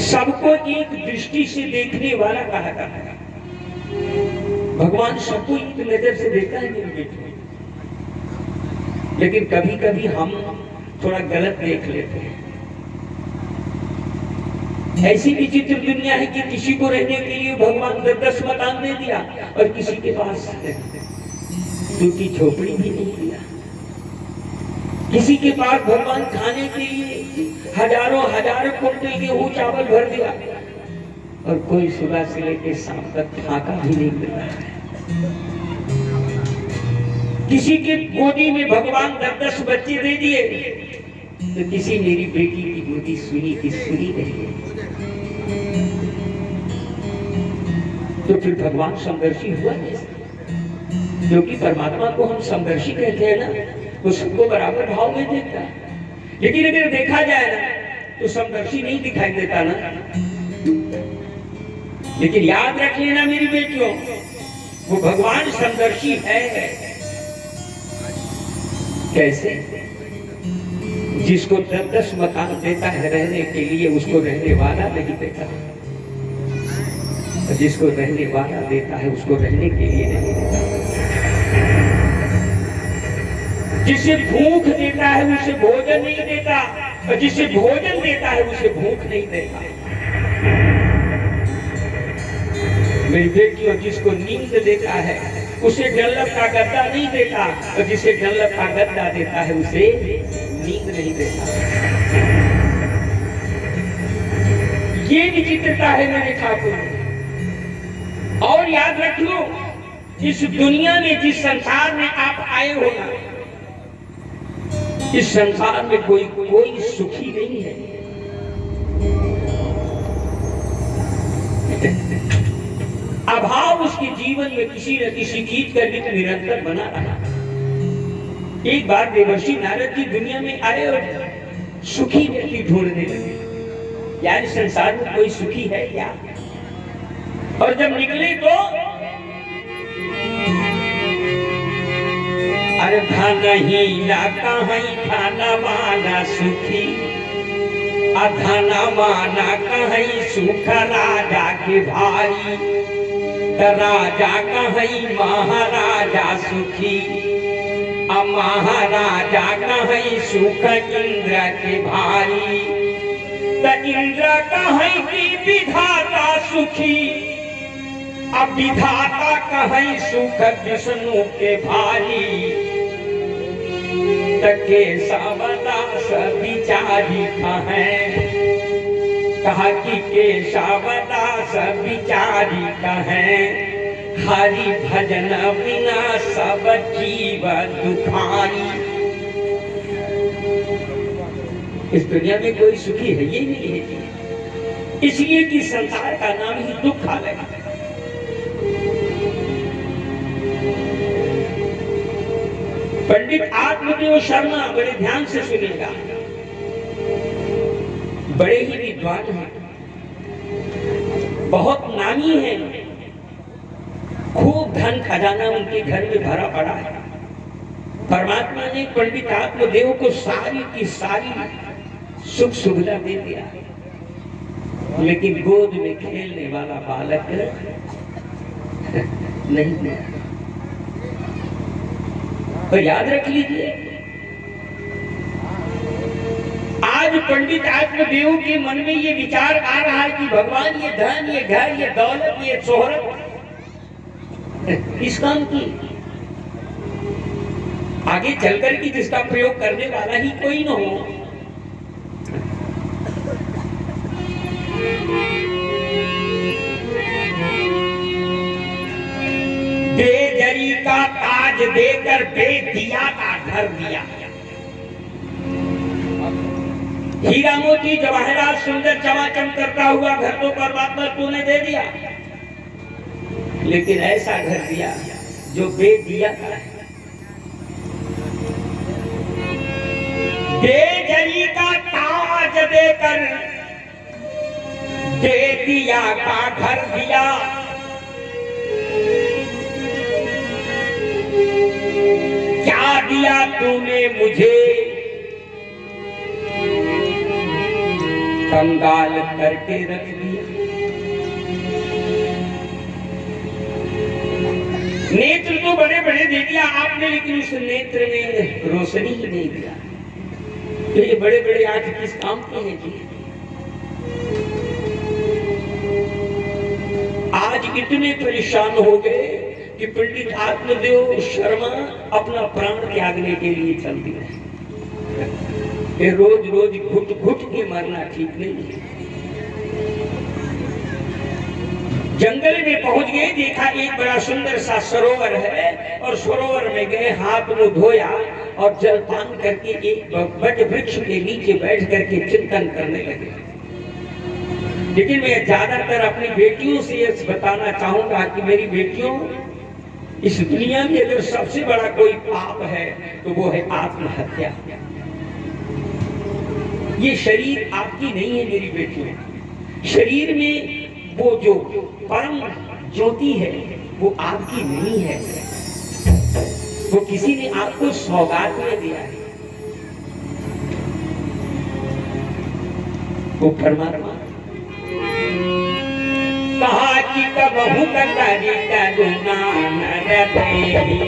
सबको एक दृष्टि से देखने वाला कहा जाता है। भगवान सबको एक नजर से देखता है मेरे बेटे, लेकिन कभी कभी हम थोड़ा गलत देख लेते हैं। ऐसी विचित्र दुनिया है कि किसी को रहने के लिए भगवान 10 मकान दे दिया और किसी के पास टूटी झोपड़ी भी नहीं दिया। किसी के पास भगवान खाने के लिए हजारों कुंटल गेहूं चावल भर दिया और कोई सुबह से लेकर शाम तक फाका भी नहीं मिल रहा है। किसी के गोदी में भगवान 10 बच्चे दे दिए तो किसी मेरी बेटी की गोदी सुनी की सुनी नहीं। तो फिर भगवान समदर्शी हुआ कैसे? क्योंकि परमात्मा को हम समदर्शी कहते हैं ना, तो सबको बराबर भाव में देखता है। लेकिन अगर देखा जाए ना तो समदर्शी नहीं दिखाई देता ना। लेकिन याद रख लेना मेरी बेटियों, वो भगवान समदर्शी है। कैसे? जिसको 10 मकान देता है रहने के लिए, उसको रहने वाला नहीं देता। जिसको रहने वाला देता है उसको रहने के लिए नहीं देता। जिसे भूख देता है उसे भोजन नहीं देता, और जिसे भोजन देता है उसे भूख नहीं देता। मेरी बेटियों, जिसको नींद देता है उसे डल्लब का गद्दा नहीं देता, और जिसे डल्लब का गद्दा देता है उसे नींद नहीं देता। ये विचित्रता है मेरे ठाकुर। और याद रख लो, इस दुनिया में, जिस संसार में आप आए हो ना, इस संसार में कोई सुखी नहीं है। अभाव उसके जीवन में किसी न किसी चीज का निरंतर बना रहा। एक बार देवर्षि नारद जी दुनिया में आए और सुखी व्यक्ति ढूंढने लगे। यार इस संसार में कोई सुखी है क्या? और जब निकले तो अरे धन ही ना कहीं खाना माना सुखी, अधना माना कहीं सुख राजा के भाई, राजा कहीं महाराजा सुखी, महाराजा कहीं सुख इंद्र के भाई, त इंद्र कहे कि विधाता सुखी, अब विधाता कहे सुख विष्णु के भारी, तके सावदास विचारी कहें, कहा कि केशवदास विचारी कहें, हरि भजन बिना सब जीव दुखारी। इस दुनिया में कोई सुखी है ये नहीं है, इसलिए कि संसार का नाम ही दुखालय है। पंडित आत्मदेव शर्मा बड़े ध्यान से सुनेगा, बड़े ही विद्वान हैं, बहुत नामी हैं, खूब धन खजाना उनके घर में भरा पड़ा है। परमात्मा ने पंडित आत्मदेव को सारी की सारी सुख सुविधा दे दिया, लेकिन गोद में खेलने वाला बालक नहीं मिला। तो याद रख लीजिए, आज पंडित आत्मदेव के मन में ये विचार आ रहा है कि भगवान ये धन, ये घर, ये दौलत, ये शोहरत किस काम की? आगे चलकर की जिसका प्रयोग करने वाला ही कोई न हो। बेजरी का ताज देकर बेदिया का घर दिया। हीरा मोती जवाहरात सुंदर चमाचम करता हुआ घर तो परमात्मा तूने दे दिया, लेकिन ऐसा घर दिया जो बेदिया का है। बेजरी का ताज देकर बेदिया का घर दिया। क्या दिया तूने मुझे, कंगाल करके रख दिया। नेत्र तो बड़े बड़े दे दिया आपने, लेकिन उस नेत्र में रोशनी ही नहीं दिया। तो ये बड़े बड़े आंख किस काम के हैं जी? आज इतने परेशान हो गए कि पंडित आत्मदेव शर्मा अपना प्राण त्यागने के लिए चल दिए। रोज रोज घुट घुट के मरना ठीक नहीं है। जंगल में पहुंच गए, देखा एक बड़ा सुंदर सा सरोवर है, और सरोवर में गए, हाथ मुंह धोया और जलपान करके एक बट वृक्ष के नीचे बैठ करके चिंतन करने लगे। लेकिन मैं ज्यादातर अपनी बेटियों से ये बताना चाहूंगा कि मेरी बेटियों, इस दुनिया में अगर सबसे बड़ा कोई पाप है तो वो है आत्महत्या। ये शरीर आपकी नहीं है मेरी बेटियों, शरीर में वो जो परम ज्योति है वो आपकी नहीं है, वो किसी ने आपको सौगात में दिया है। वो परमात्मा कहा कि कबहू करी करुणा नर तेरी,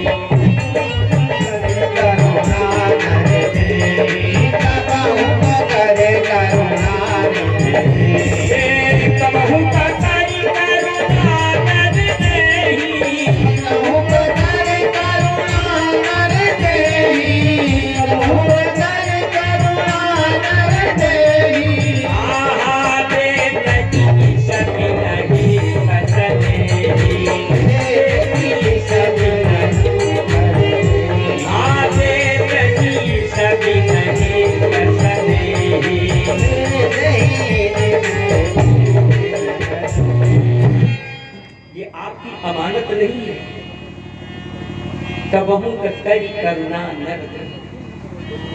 अमानत नहीं है। कबहू करी करुणा नर,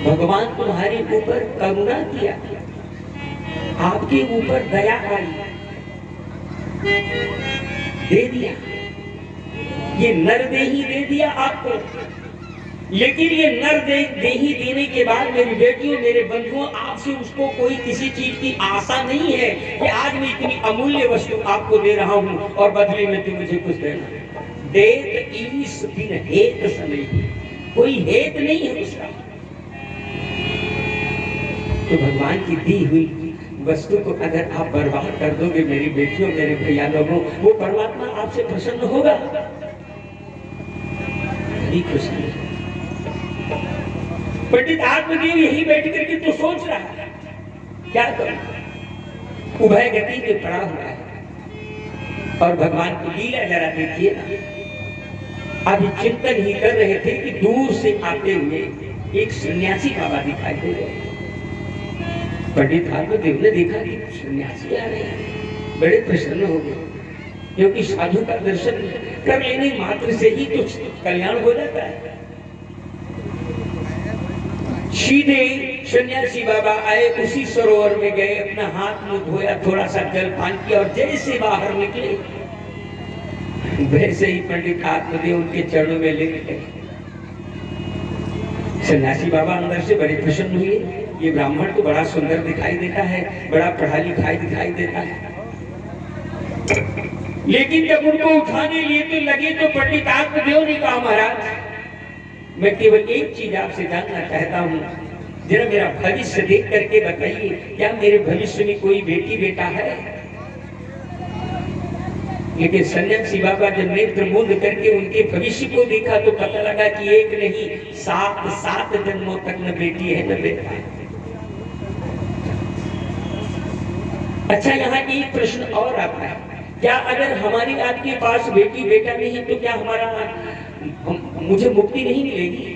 भगवान तुम्हारे ऊपर करुणा किया, आपके ऊपर दया आई, दे दिया, ये नरदेही दे दिया आपको। लेकिन ये नरदेही देने के बाद मेरी बेटियों, मेरे बंधुओं, आपसे उसको कोई किसी चीज की आशा नहीं है कि आज मैं इतनी अमूल्य वस्तु आपको दे रहा हूं और बदले में तुम मुझे कुछ देना। देत ईस बिन हेत समय, कोई हेत नहीं है उसका। तो भगवान की दी हुई वस्तु को अगर आप बर्बाद कर दोगे मेरी बेटियों मेरे भैया लोगों, वो परमात्मा आपसे प्रसन्न होगा? यही खुशी है। पंडित आत्मदेव यही बैठ करके तो सोच रहा है क्या करूं, उभय गति में पड़ा हुआ है। और भगवान की लीला जरा देखिए ना, अभी चिंतन ही कर रहे थे कि दूर से आते हुए एक सन्यासी बाबा दिखाई दे रहे। पंडित आत्मदेव ने देखा कि सन्यासी आ रहे हैं, बड़े प्रसन्न हो गए, क्योंकि साधु का दर्शन कर लेने मात्र से ही तो कल्याण हो जाता है। सीधे सन्यासी बाबा आए, उसी सरोवर में गए, अपना हाथ मुंह धोया, थोड़ा सा जल पान किया और जैसे बाहर निकले वैसे ही पंडित आत्मदेव उनके चरणों में लेट गए। सन्यासी बाबा अंदर से बड़े प्रसन्न हुए, ये ब्राह्मण तो बड़ा सुंदर दिखाई देता है, बड़ा पढ़ा लिखा दिखाई देता है। लेकिन जब उनको उठाने लिए तो लगे तो पंडित आत्मदेव ने कहा, महाराज मैं केवल एक चीज आपसे जानना चाहता हूँ, जरा मेरा भविष्य देख करके बताइए, क्या मेरे भविष्य में कोई बेटी बेटा है? लेकिन सन्यासी बाबा जब नेत्र मूंद करके उनके भविष्य को देखा तो पता लगा कि एक नहीं 7 जन्मों तक न बेटी है न बेटा है। अच्छा, यहाँ एक प्रश्न और आता है, क्या अगर हमारी आपके पास बेटी बेटा नहीं तो क्या मुझे मुक्ति नहीं मिलेगी?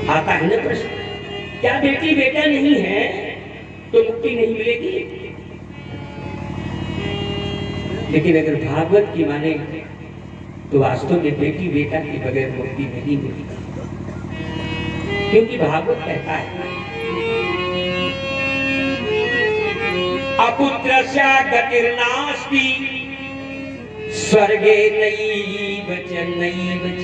आता है ना प्रश्न, क्या बेटी बेटा नहीं है तो मुक्ति नहीं मिलेगी? लेकिन अगर भागवत की माने तो वास्तव में बेटी बेटा के बगैर मुक्ति नहीं मिलेगी, क्योंकि भागवत कहता है अपुत्रस्य गतिर्नास्ति स्वर्गे नैव च।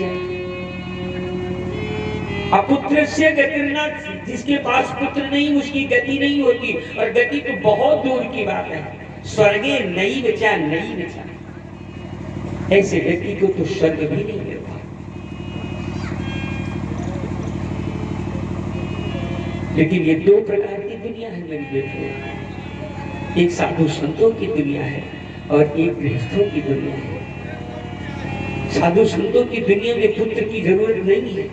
अपुत्रस्य गतिर्नास्ति, जिसके पास पुत्र नहीं उसकी गति नहीं होती, और गति तो बहुत दूर की बात है। स्वर्गे नैव च, ऐसे व्यक्ति को तो स्वर्ग भी नहीं मिलता। लेकिन ये दो प्रकार की दुनिया है मेरे बेटे, एक साधु संतों की दुनिया है और एक गृहस्थों की दुनिया है। साधु संतों की दुनिया में पुत्र की जरूरत नहीं है,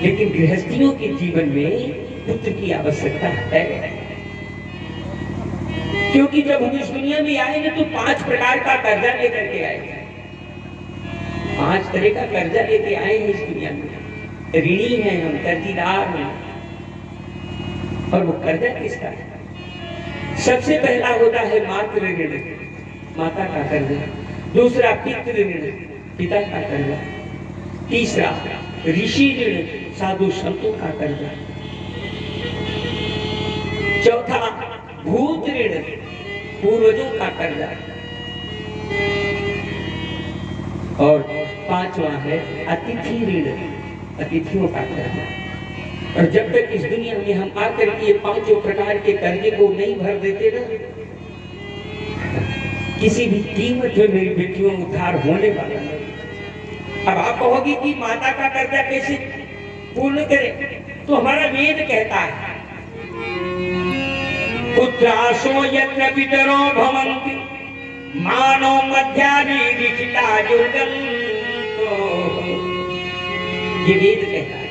लेकिन गृहस्थियों के जीवन में पुत्र की आवश्यकता है, क्योंकि जब हम इस दुनिया में आए ना तो 5 प्रकार का कर्जा लेकर के आए। 5 तरह का कर्जा लेके आए हैं इस दुनिया में। ऋणी हैं हम, कर्जीदार हैं। और वो कर्जा किसका है? सबसे पहला होता है मातृ ऋण, माता का कर्जा। दूसरा पितृ ऋण, पिता का कर्जा। तीसरा ऋषि ऋण, साधु संतों का कर्जा। चौथा भूत ऋण, पूर्वजों का कर्जा। और 5वां है अतिथि ऋण, अतिथियों का कर्जा। और जब तक इस दुनिया में हम आकर के ये 5 प्रकार के कर्जे को नहीं भर देते ना, किसी भी कीमत में मेरी बेटियों उद्धार होने वाला नहीं। अब आप कहोगे कि माता का कर्जा कैसे पूर्ण करें? तो हमारा वेद कहता है पुत्रासो यत्र पितरो भवन्ति मानो मध्यानि लिखिता दुर्गम। ये वेद कहता है।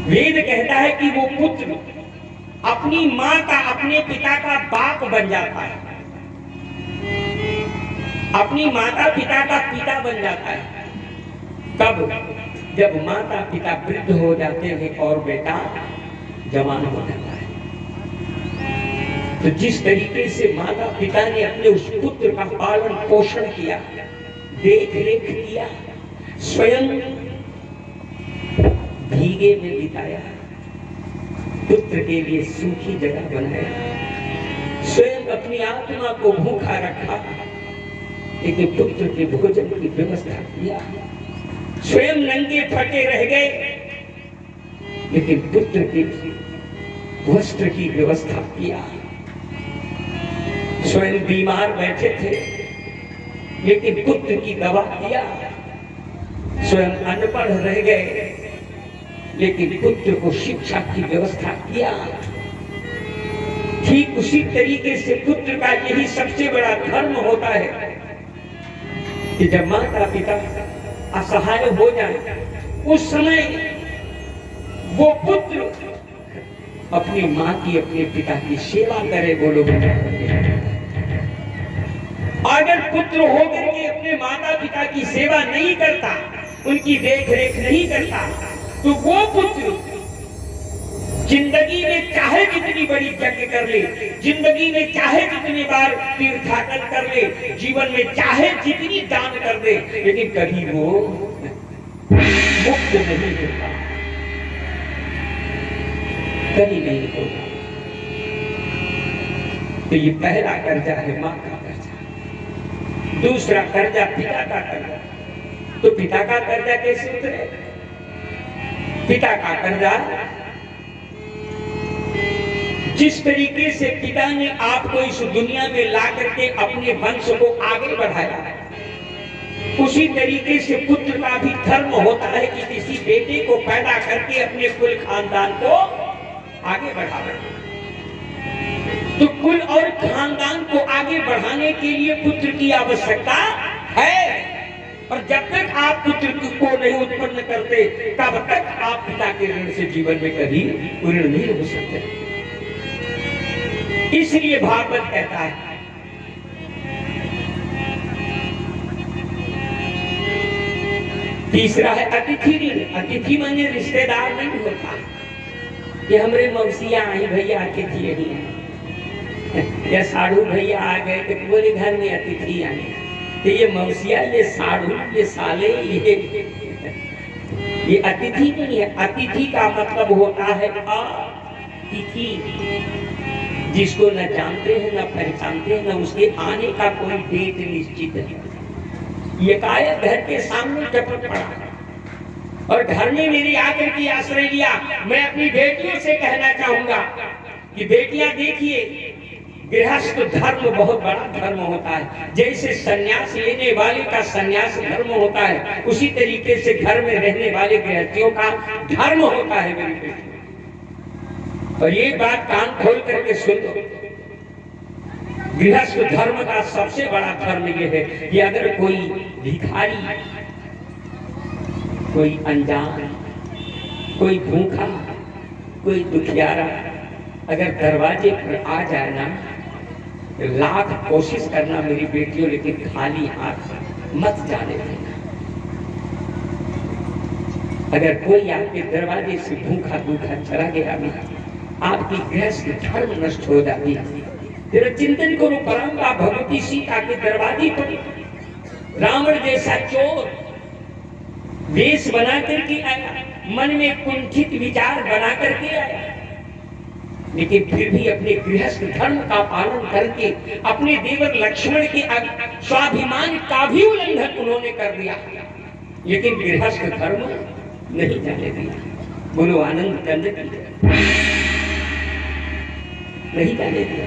वेद कहता है कि वो पुत्र अपनी मां का, अपने पिता का बाप बन जाता है, अपनी माता पिता का पिता बन जाता है। कब? जब माता पिता वृद्ध हो जाते हैं और बेटा जवान हो जाता है। तो जिस तरीके से माता पिता ने अपने उस पुत्र का पालन पोषण किया, देख रेख किया, स्वयं भीगे में बिताया, पुत्र के लिए सूखी जगह बनाया, स्वयं अपनी आत्मा को भूखा रखा, लेकिन पुत्र के भोजन की व्यवस्था किया, स्वयं नंगे फटे रह गए, लेकिन पुत्र के वस्त्र की व्यवस्था किया, स्वयं बीमार बैठे थे, लेकिन पुत्र की दवा किया, स्वयं अनपढ़ रह गए, लेकिन पुत्र को शिक्षा की व्यवस्था किया। ठीक उसी तरीके से पुत्र का यही सबसे बड़ा धर्म होता है कि जब माता पिता असहाय हो जाए उस समय वो पुत्र अपनी माँ की, अपने पिता की सेवा करे। बोलो अगर पुत्र होकर के अपने माता पिता की सेवा नहीं करता, उनकी देख रेख नहीं करता, तो वो पुत्र जिंदगी में चाहे जितनी बड़ी यज्ञ कर ले, जिंदगी में चाहे जितनी बार तीर्थाटन कर ले, जीवन में चाहे जितनी दान कर दे, लेकिन कभी वो मुक्त नहीं होता, कभी नहीं होगा। तो ये पहला कर्जा है माँ का कर्जा। दूसरा कर्जा पिता का कर्जा। तो पिता का कर्जा कैसे उतरे? पिता का कर्जा, जिस तरीके से पिता ने आपको इस दुनिया में ला करके अपने वंश को आगे बढ़ाया, उसी तरीके से पुत्र का भी धर्म होता है कि किसी बेटे को पैदा करके अपने कुल खानदान को आगे बढ़ाना। तो कुल और खानदान को आगे बढ़ाने के लिए पुत्र की आवश्यकता है, और जब तक आप पुत्र को नहीं उत्पन्न करते तब तक आप पिता के ऋण से जीवन में कभी पूर्ण नहीं हो सकते। इसलिए भागवत कहता है तीसरा है अतिथि ऋण। अतिथि माने रिश्तेदार नहीं होता कि हमरे मौसिया आई भैया अतिथि यही है, या साधु भैया आ गए तो पूरे घर में अतिथि आए। तो ये मौसिया, ये साधु, ये साले, ये अतिथि नहीं है। अतिथि का मतलब होता है अतिथि, जिसको न जानते हैं न पहचानते हैं, न उसके आने का कोई डेट निश्चित है। ये कायक घर के सामने टपक पड़ा और घर में मेरी आकर के आश्रय लिया। मैं अपनी बेटियों से कहना चाहूंगा कि बेटियां देखिए, गृहस्थ धर्म बहुत बड़ा धर्म होता है। जैसे सन्यास लेने वाले का सन्यास धर्म होता है, उसी तरीके से घर में रहने वाले गृहस्थियों का धर्म होता है मेरी बेटी। और ये बात कान खोल करके सुन लो, गृहस्थ धर्म का सबसे बड़ा धर्म ये है कि अगर कोई भिखारी, कोई अनजान, कोई भूखा, कोई दुखियारा अगर दरवाजे पर आ जाए ना, लाख कोशिश करना मेरी बेटियों, लेकिन खाली हाथ मत जाने देना। अगर कोई आपके दरवाजे से भूखा भूखा चला गया भी, आपकी गृहस्थ धर्म नष्ट हो जाती है। तेरा चिंतन करो, परंपरा भगवती सीता के दरवाजे पर रावण जैसा चोर वेश बना करके आया, मन में कुंठित विचार बना करके आया, लेकिन फिर भी अपने गृहस्थ धर्म का पालन करके अपने देवर लक्ष्मण के स्वाभिमान का भी उल्लंघन उन्होंने कर दिया, लेकिन गृहस्थ धर्म नहीं जाने दिया। बोलो आनंद कंद नहीं जाने दिया।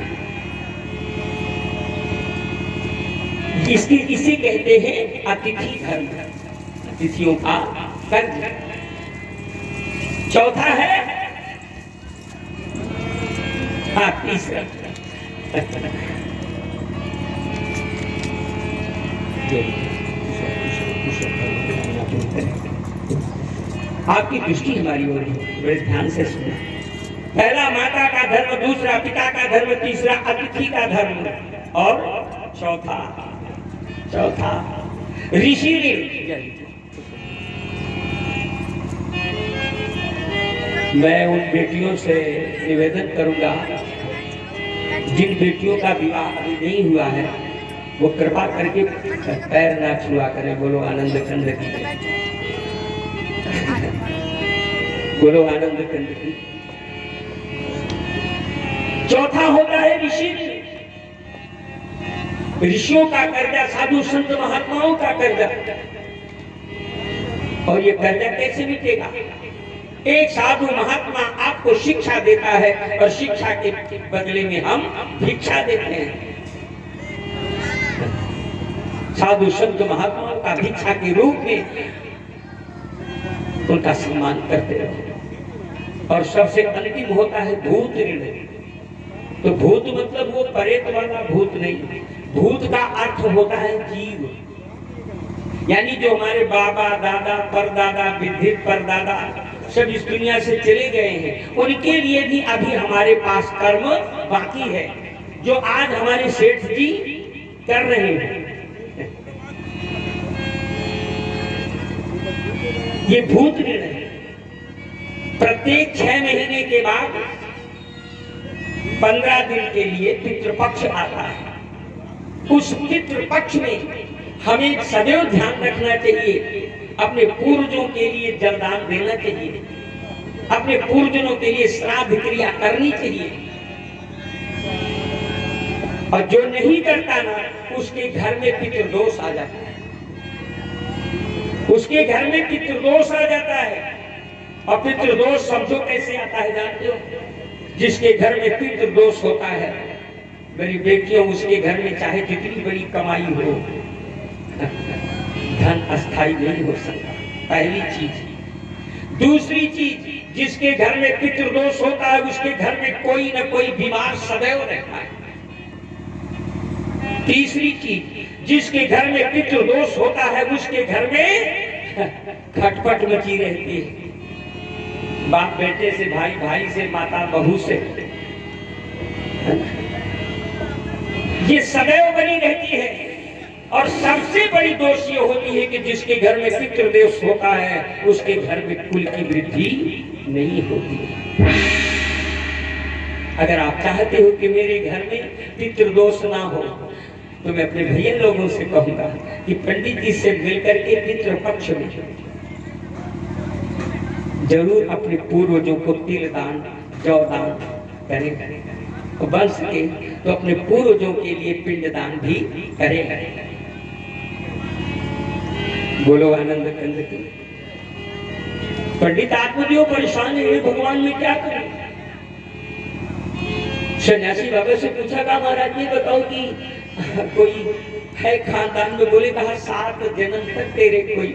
इसे कहते हैं अतिथि धर्म, अतिथियों का कर्ज। चौथा है तीसरा आपकी दृष्टि हमारी ओर है, बड़े ध्यान से सुना। पहला माता का धर्म, दूसरा पिता का धर्म, तीसरा अतिथि का धर्म, और चौथा ऋषि ऋण। मैं उन बेटियों से निवेदन करूंगा जिन बेटियों का विवाह अभी नहीं हुआ है, वो कृपा करके पैर ना छुआ करें। बोलो आनंद कंद की, बोलो आनंद कंद की। चौथा होता है ऋषि। ऋषियों का कर्जा, साधु संत महात्माओं का कर्जा। और ये कर्जा कैसे मिटेगा? एक साधु महात्मा आपको शिक्षा देता है और शिक्षा के बदले में हम भिक्षा देते हैं। साधु संत महात्माओं का भिक्षा के रूप में उनका सम्मान करते रहो। और सबसे अंतिम होता है भूत ऋण। तो भूत मतलब वो प्रेत वाला भूत नहीं, भूत का अर्थ होता है जीव, यानी जो हमारे बाबा दादा परदादा विधित परदादा सब इस दुनिया से चले गए हैं, उनके लिए भी अभी हमारे पास कर्म बाकी है, जो आज हमारे सेठ जी कर रहे हैं। ये भूत ऋण है। प्रत्येक 6 महीने के बाद 15 दिन के लिए पितृपक्ष आता है। उस पितृपक्ष में हमें सदैव ध्यान रखना चाहिए, अपने पूर्वजों के लिए जलदान देना चाहिए, अपने पूर्वजों के लिए श्राद्ध क्रिया करनी चाहिए। और जो नहीं करता ना, उसके घर में पितृदोष आ जाता है, उसके घर में पितृदोष आ जाता है। और पितृदोष समझो कैसे आता है जानते हो? जिसके घर में पितृदोष होता है, मेरी बेटियों, उसके घर में चाहे जितनी बड़ी कमाई हो, धन अस्थायी नहीं हो सकता, पहली चीज। दूसरी चीज, जिसके घर में पितृदोष होता है, उसके घर में कोई न कोई बीमार सदैव रहता है। तीसरी चीज, जिसके घर में पितृदोष होता है, उसके घर में खटपट मची रहती है, बाप बेटे से, भाई भाई से, माता बहू से, ये सदैव बनी रहती है। और सबसे बड़ी दोष ये होती है कि जिसके घर में पितृदोष होता है, उसके घर में कुल की वृद्धि नहीं होती। अगर आप चाहते हो कि मेरे घर में पितृदोष ना हो, तो मैं अपने भैया लोगों से कहूंगा कि पंडित जी से मिलकर के पितृपक्ष में जरूर अपने पूर्वजों को तिल दान, जौ दान करें, तो बन सके तो अपने पूर्वजों के लिए पिंड दान भी करें। बोलो आनंद कंद की। पंडित आत्मदेव परेशान है, भगवान में क्या करें? सन्यासी बाबा से पूछा, कहा महाराज ये बताओ कि कोई है खानदान में? बोले कहा 7 जन्म तक तेरे कोई।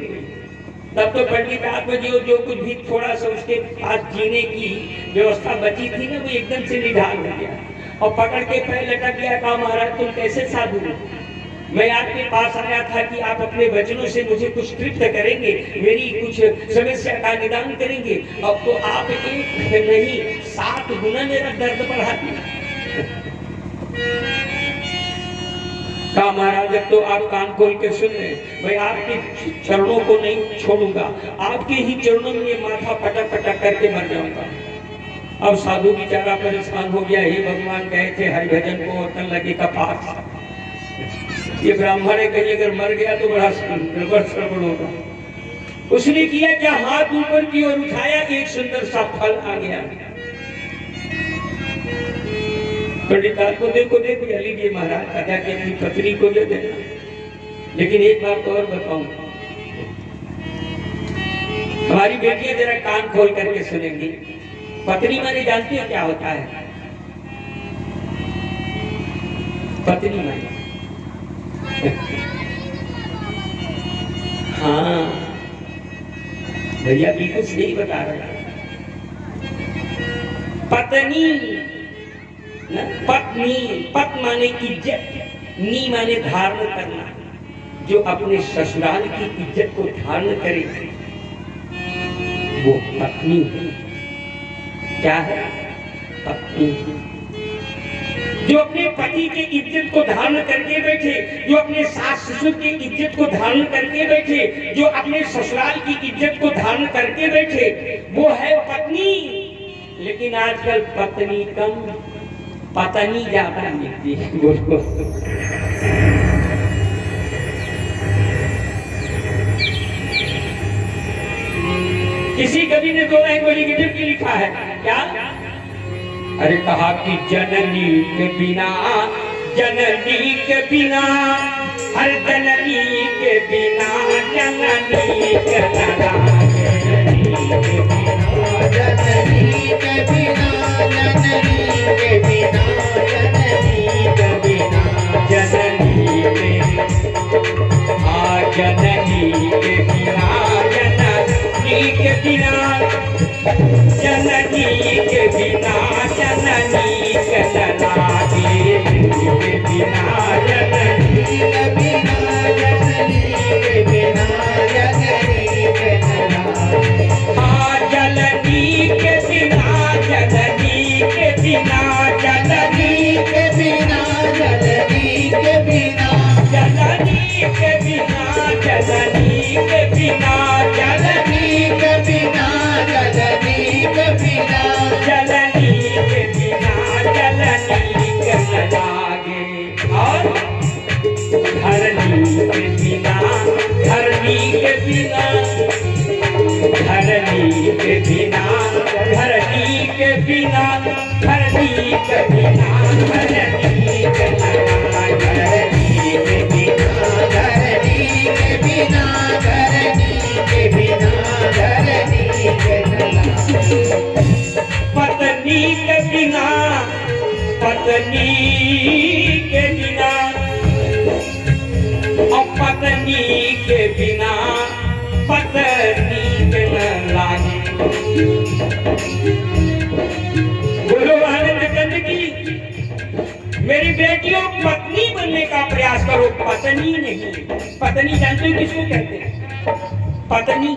तब तो पंडित आत्मदेव जो कुछ भी थोड़ा सा उसके पास जीने की व्यवस्था बची थी ना, वो एकदम से निढाल हो गया और पकड़ के पैर लटक गया। कहा महाराज तुम कैसे साधु हो? मैं आपके पास आया था कि आप अपने वचनों से मुझे कुछ तृप्त करेंगे, मेरी कुछ समस्या का निदान करेंगे। अब तो आप एक नहीं 7 गुना मेरा दर्द बढ़ा दिया। कहा महाराज अब तो आप कान खोल के सुन ले, मैं आपके चरणों को नहीं छोड़ूंगा, आपके ही चरणों में माथा पटक पटक करके मर जाऊंगा। अब साधु बेचारा परेशान हो गया। हे भगवान कहे थे हरिभजन को तन लगे कपास। ये ब्राह्मण है, कहीं अगर मर गया तो बड़ा गड़बड़ होगा। उसने किया क्या? हाथ ऊपर की ओर उठाया, एक सुंदर सा फल आ गया। पंडित को देखो लीजिए महाराज, राजा की अपनी पत्नी को दे देना। लेकिन एक बात और बताऊं, हमारी बेटियां जरा कान खोल करके सुनेंगी। पत्नी माने जानती हो क्या होता है? पत्नी माने हाँ भैया बिल्कुल सही बता रहे हैं। पत्नी, पत्नी, पत माने इज्जत, नी माने धारण करना। जो अपने ससुराल की इज्जत को धारण करे वो पत्नी है। क्या है? पत्नी। जो अपने पति की इज्जत को धारण करके बैठे, जो अपने सास ससुर की इज्जत को धारण करके बैठे, जो अपने ससुराल की इज्जत को धारण करके बैठे, वो है पत्नी। लेकिन आजकल पत्नी कम, पत्नी ज्यादा मिलती है। किसी कवि ने 2 लाइन बोली गजब की लिखा है। क्या? अरे कहा कि जननी के बिना, जननी के बिना, हर जननी के बिना जननी के बिना, जननी के बिना, जननी के बिना, जननी के बिना, जननी के, हाँ जननी के बिना, जननी के बिना जननी के बिना जननी के लागे के बिना जननी के बिना जननी के बिना जननी के लागे हाँ जननी के बिना जननी के बिना जननी के बिना जननी के बिना जननी के बिना जननी के बिना जननी के बिना जननी के बिना जननी के बिना जननी के लागे और धरनी के बिना धरनी के बिना धरनी के बिना धरनी के बिना धरनी के बिना धरनी के बिना धरनी के बिना धरनी के बिना पत्नी के बिना पत्नी के बिना और पत्नी के बिना पत्नी के न लागे बोलो आनंद कंद की मेरी बेटियों पत्नी बनने का प्रयास करो पत्नी नहीं पत्नी जानते हो किसको कहते हैं पत्नी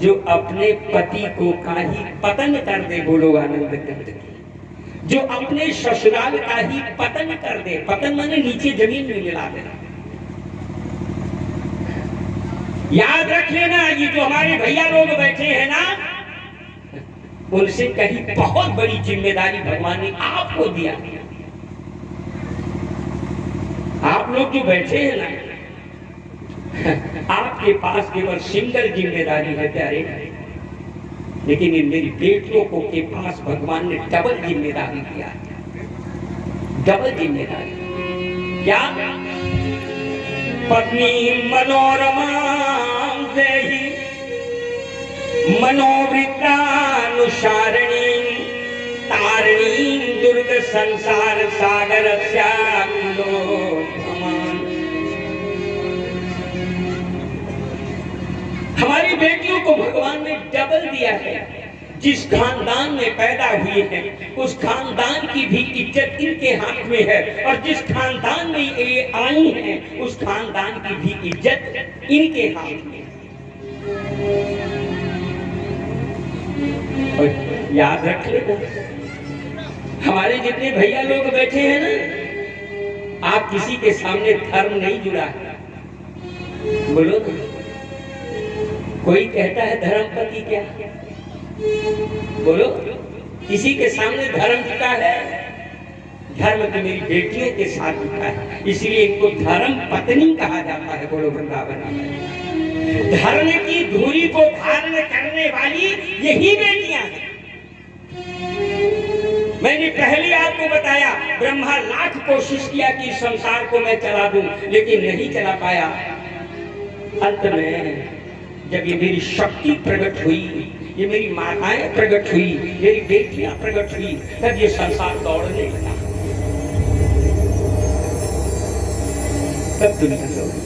जो अपने पति को काही पतन कर दे बोलो आनंद कंद की जो अपने ससुराल का ही पतन कर दे पतन माने नीचे जमीन में मिला देना याद रख लेना ये जो हमारे भैया लोग बैठे हैं ना उनसे कहीं बहुत बड़ी जिम्मेदारी भगवान ने आपको दिया आप लोग जो बैठे हैं ना आपके पास केवल सिंगल जिम्मेदारी है प्यारे लेकिन इन मेरी बेटियों को के पास भगवान ने डबल जिम्मेदारी दिया डबल जिम्मेदारी क्या पत्नी मनोरमा देहि मनोवृत्तानुसारिणी तारिणी दुर्ग संसार सागर हमारी बेटियों को भगवान ने डबल दिया है जिस खानदान में पैदा हुई है उस खानदान की भी इज्जत इनके हाथ में है और जिस खानदान में ये आई है उस खानदान की भी इज्जत इनके हाथ में और याद रख लेना हमारे जितने भैया लोग बैठे हैं ना आप किसी के सामने धर्म नहीं जुड़ा है बोलो ना कोई कहता है धर्मपति क्या बोलो किसी के सामने धर्म जुटा है धर्म तो मेरी बेटियों के साथ जुटा है इसलिए इनको धर्म पत्नी कहा जाता है बोलो वृंदावन धर्म की धुरी को धारण करने वाली यही बेटियां हैं मैंने पहले आपको बताया ब्रह्मा लाख कोशिश किया कि संसार को मैं चला दूं लेकिन नहीं चला पाया अंत में जब ये मेरी शक्ति प्रकट हुई ये मेरी माताएं प्रकट हुई मेरी बेटियां प्रकट हुई तब ये संसार दौड़ने लगा तब दुनिया दौड़ी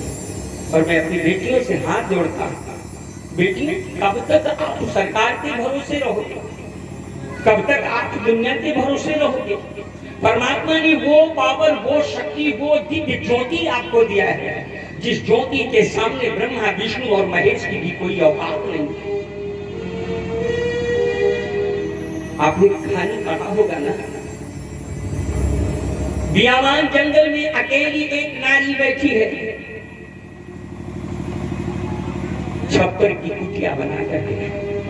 और मैं अपनी बेटियों से हाथ जोड़ता बेटी कब तक आप सरकार के भरोसे रहोगे कब तक आप दुनिया के भरोसे रहोगे परमात्मा ने वो पावर वो शक्ति वो दिव्य ज्योति आपको दिया है जिस ज्योति के सामने ब्रह्मा विष्णु और महेश की भी कोई औकात नहीं आपने कहानी पढ़ा होगा ना बियावान जंगल में अकेली एक नारी बैठी है छप्पर की कुटिया बना करके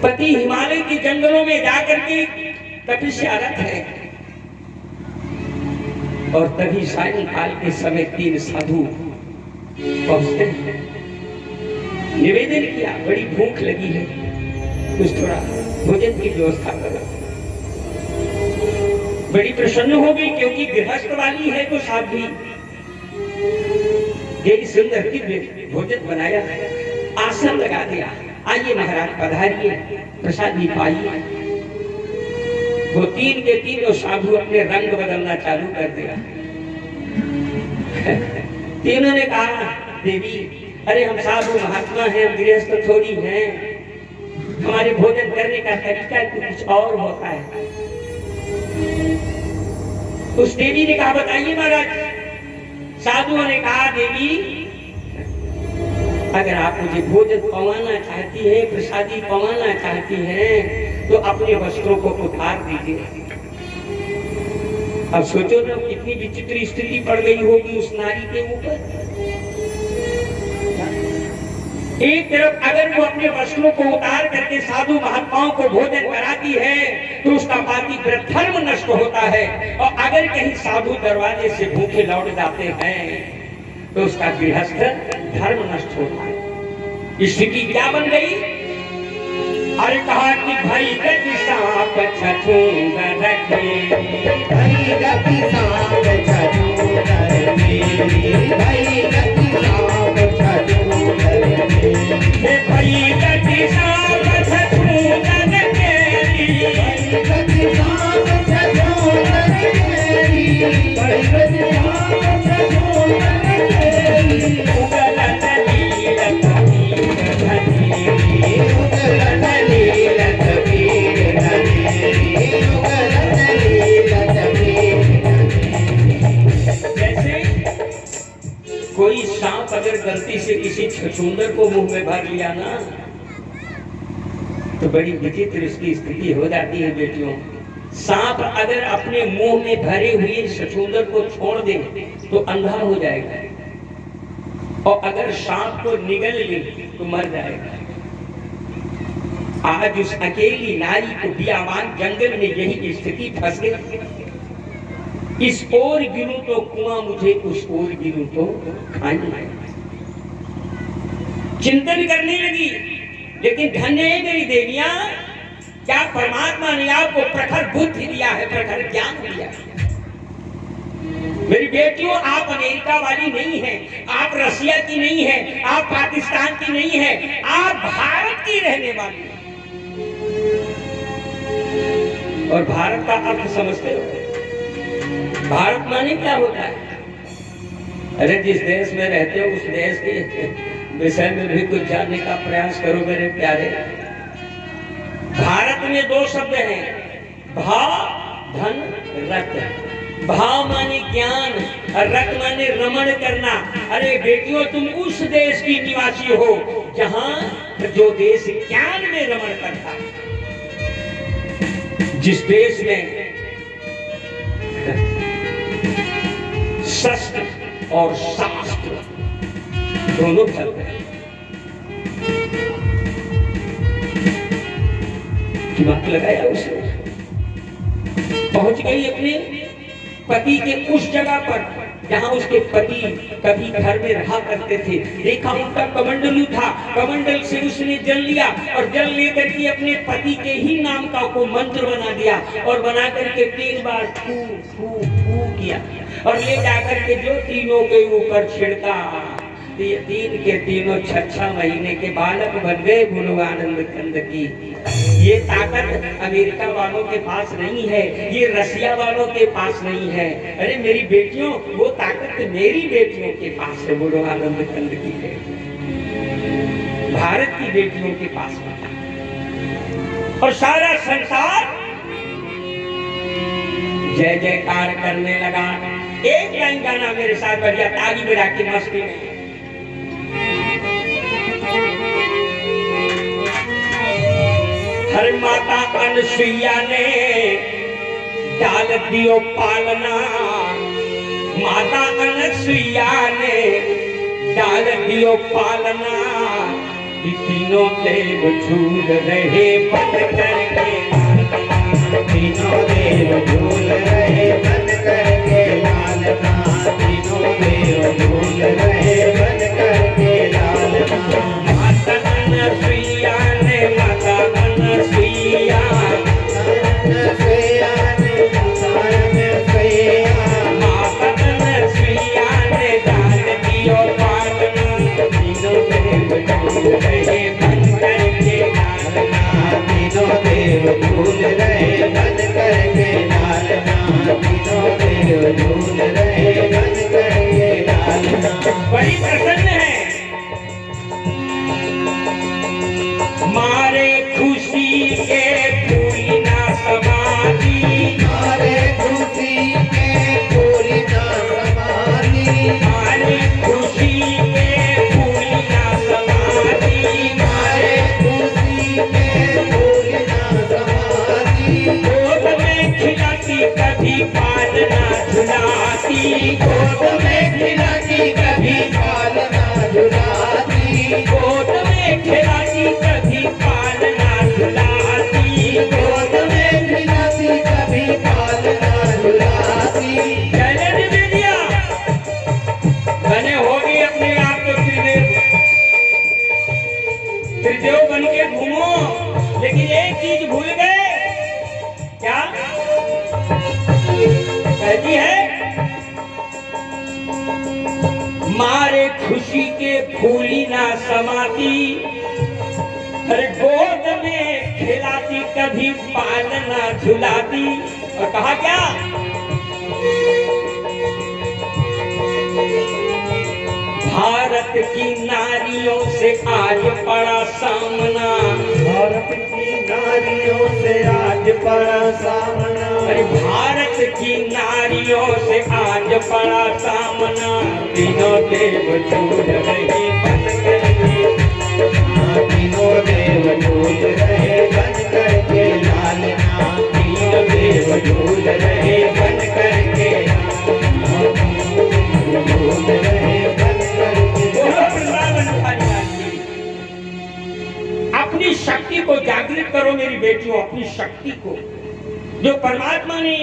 पति हिमालय के जंगलों में जाकर के तपस्यारत है और तभी सायंकाल के समय 3 साधु पहुंचते हैं निवेदन किया बड़ी भूख लगी है कुछ थोड़ा भोजन की व्यवस्था करो बड़ी प्रसन्न हो गई क्योंकि गृहस्थ वाली है तो साध्वी यही सुंदर दिव्य भोजन बनाया आसन लगा दिया आइए महाराज पधारिए प्रसाद भी पाइए वो 3 के 3 साधु अपने रंग बदलना चालू कर दिया तीनों ने कहा देवी, अरे हम साधु महात्मा हैं, गृहस्थ थोड़ी हैं, हमारे भोजन करने का तरीका कुछ और होता है। उस देवी ने कहा बताइए महाराज। साधुओं ने कहा देवी अगर आप मुझे भोजन पवाना चाहती है, प्रसादी पवाना चाहती हैं, तो अपने वस्त्रों को उतार दीजिए। अब सोचो ना कितनी विचित्र स्थिति पड़ गई होगी उस नारी के ऊपर। एक तरफ अगर वो अपने वस्त्रों को उतार करके साधु महात्माओं को भोजन कराती है तो उसका पातिव्रत धर्म नष्ट होता है, और अगर कहीं साधु दरवाजे से भूखे लौट जाते हैं तो उसका गृहस्थ धर्म नष्ट होता है। स्थिति क्या बन गई? अरे कहा कि भाई गति सांप छछूंदर रखे, भाई गति सांप छछूंदर रखे, भाई गति सांप छछूंदर रखे, भाई गति सांप छछूंदर रखे, भाई गति सांप छछूंदर रखे, भाई गति सांप छछूंदर रखे, उगल दलील कबीर धनी, उगल दलील कबीर धनी, उगल दलील कबीर धनी। जैसे कोई सांप अगर गलती से किसी छछूंदर को मुंह में भर लिया ना तो बड़ी विचित्र उसकी स्थिति हो जाती है बेटियों। सांप अगर अपने मुंह में भरे हुए छछूंदर को छोड़ दे तो अंधा हो जाएगा, और अगर सांप को निगल ले तो मर जाएगा। आज उस अकेली नारी को बियावान जंगल में यही स्थिति फंस गई। इस ओर गिरूं तो कुआं मुझे, उस ओर गिरूं तो खाई। चिंतन करने लगी, लेकिन धन्य है मेरी देवियां, क्या परमात्मा ने आपको प्रखर बुद्धि दिया है, प्रखर ज्ञान दिया है। मेरी बेटियों आप अमेरिका वाली नहीं हैं, आप रसिया की नहीं हैं, आप पाकिस्तान की नहीं हैं, आप भारत की रहने वाली हैं। और भारत का अर्थ समझते हो? भारत माने क्या होता है? अरे जिस देश में रहते हो उस देश के विषय में भी कुछ जानने का प्रयास करो मेरे प्यारे। भारत में दो शब्द हैं, भा धन रत। भाव माने ज्ञान और रत माने रमण करना। अरे बेटियों तुम उस देश की निवासी हो जहां जो देश ज्ञान में रमण करता है, जिस देश में शस्त्र और शास्त्र दोनों चलते हैं। दिमाग लगाया उसने, पहुंच गई अपने पति के उस जगह पर जहां उसके पति कभी घर में रहा करते थे। देखा उनका कमंडलू था, कमंडल से उसने जल लिया और जल लेकर के अपने पति के ही नाम का को मंत्र बना दिया और बना करके 3 बार फू फू फू किया और ले जाकर के जो तीनों के ऊपर छिड़का। ये 3 के तीनों 6 महीने के बालक बन गए गुरु आनंद कंद की। ये ताकत अमेरिका वालों के पास नहीं है, ये रसिया वालों के पास नहीं है। अरे मेरी बेटियों वो ताकत मेरी बेटियों के पास है, गुरु आनंद कंद की है, भारत की बेटियों के पास है। और सारा संसार जय जयकार करने लगा। एक लाइन गाना मेरे साथ बढ़िया ताली बजा के मस्ती में। हर माता अनसुईया ने डाल दियो पालना, माता अनसुईया ने डाल दियो पालना, तीनों देव झूल रहे बन करके, तीनों देव झूल रहे बन करके लालना, तीनों देव झूल रहे बन करके लालना। माता अनसुईया ने माता अनसुईया माता अनसुईया ने डाल दियो पालना, तीनों देव झूल रहे बन करके लालना, तीनों एक चीज भूल गए, क्या कहती है? मारे खुशी के फूली ना समाती, अरे गोद में खिलाती कभी पान ना झुलाती। और कहा क्या? भारत की नारियों से आज पड़ा सामना, भारत की नारियों से आज पड़ा सामना, अरे भारत की नारियों से आज पड़ा सामना। तीनों देव झूल रहे बन करके, तीनों देव झूल रहे बन करके लालना, तीनों देव झूल रहे बन करके, झूल रहे बन करके। अपनी शक्ति को जागृत करो मेरी बेटियों, अपनी शक्ति को, जो परमात्मा ने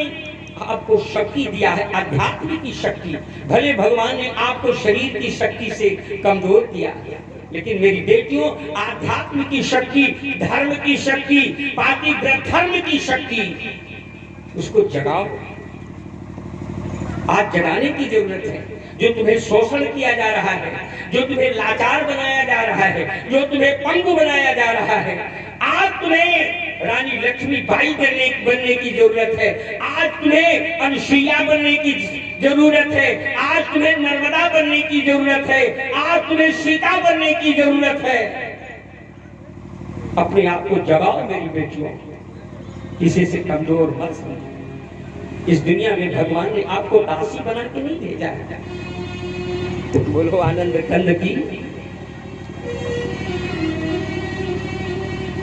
आपको शक्ति दिया है, आध्यात्मिक की शक्ति। भले भगवान ने आपको शरीर की शक्ति से कमजोर किया, लेकिन मेरी बेटियों आध्यात्म की शक्ति, धर्म की शक्ति, पाति धर्म की शक्ति, उसको जगाओ। आज जगाने की जरूरत है। जो तुम्हें शोषण किया जा रहा है, जो तुम्हें लाचार बनाया जा रहा है, जो तुम्हें पंगु बनाया जा रहा है, आज तुम्हें रानी लक्ष्मीबाई बनने की जरूरत है। आज तुम्हें अनुसुईया बनने की जरूरत है। आज तुम्हें नर्मदा बनने की जरूरत है। आज तुम्हें सीता बनने की जरूरत है। अपने आप को जगाओ मेरी बेटियों, किसी से कमजोर मत समझो। इस दुनिया में भगवान ने आपको दासी बना के नहीं भेजा है। तो बोलो आनंद कंद की।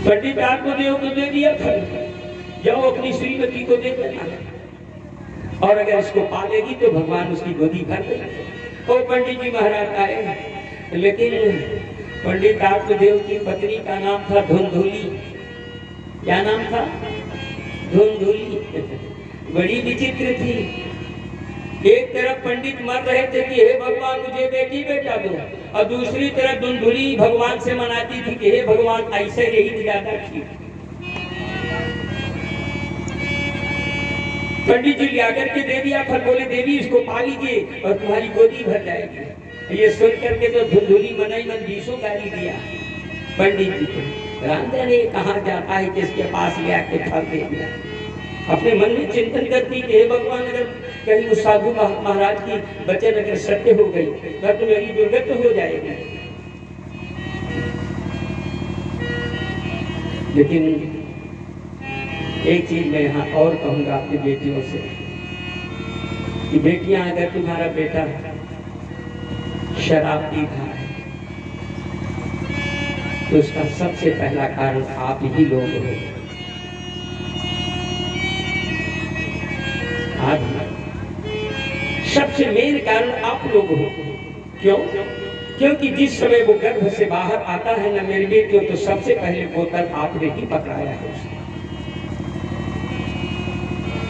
पंडित आपको देव को दे दिया था, जाओ अपनी श्रीमती को दे देना, और अगर इसको पालेगी तो भगवान उसकी गोदी भर देगा। और पंडित जी महाराज आए, लेकिन पंडित आपको देव की पत्नी का नाम था धुंधुली। क्या नाम था? धुंधुली। बड़ी विचित्र थी। एक तरफ पंडित मर रहे थे कि हे भगवान मुझे बेटी बेटा दो, और दूसरी तरफ धुंधुली भगवान से मनाती थी कि हे भगवान ऐसे रही ज्यादा ठीक। पंडित जी आकर के दे दिया फल, बोले देवी इसको पा लीजिए और तुम्हारी गोदी भर जाएगी। ये सुन करके तो धुंधुली मनाई मन बीसों गाली दिया पंडित जी को। राम जाने कहाँ जाता है, किसके पास गया के फल दे दिया। अपने मन में चिंतन करती कि हे भगवान अगर कहीं उस साधु महाराज की वचन अगर सत्य हो गई तो मेरी दुर्गति हो जाएगी। लेकिन एक चीज मैं यहाँ और कहूंगा अपनी बेटियों से कि बेटियां, अगर तुम्हारा बेटा शराब पीता है तो उसका सबसे पहला कारण आप ही लोग हो। सबसे मेन कारण आप लोग हो। क्यों? क्योंकि जिस समय वो गर्भ से बाहर आता है ना मेरी बेटियों, तो सबसे पहले बोतल आपने ही पकड़ाया है उसने।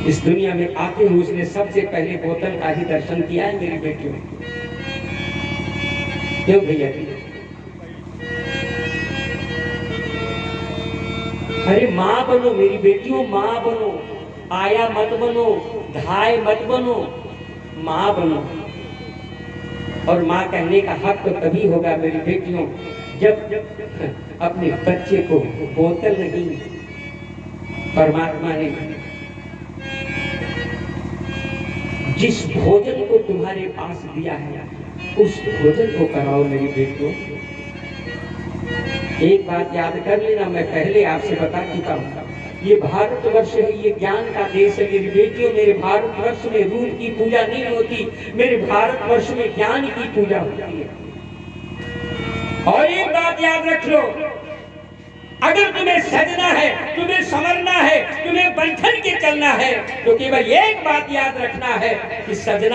इस दुनिया में आते हुए उसने सबसे पहले बोतल का ही दर्शन किया है मेरी बेटियों। क्यों भैया? अरे माँ बनो मेरी बेटियों, माँ बनो। आया मत बनो, धाय मत बनो, माँ बनो। और माँ कहने का हक तो तभी होगा मेरी बेटियों जब अपने बच्चे को बोतल नहीं, परमात्मा ने जिस भोजन को तुम्हारे पास दिया है उस भोजन को कराओ मेरी बेटियों। एक बात याद कर लेना, मैं पहले आपसे बता चुका हूँ, ये भारतवर्ष है, ये ज्ञान का देश है मेरी बेटियों। मेरे भारतवर्ष में रूप की पूजा नहीं होती, मेरे भारतवर्ष में ज्ञान की पूजा होती है। और एक बात याद रख लो, अगर तुम्हें सजना है, तुम्हें संवरना है, तुम्हें बंधन के चलना है, तो केवल एक बात याद रखना है कि सजना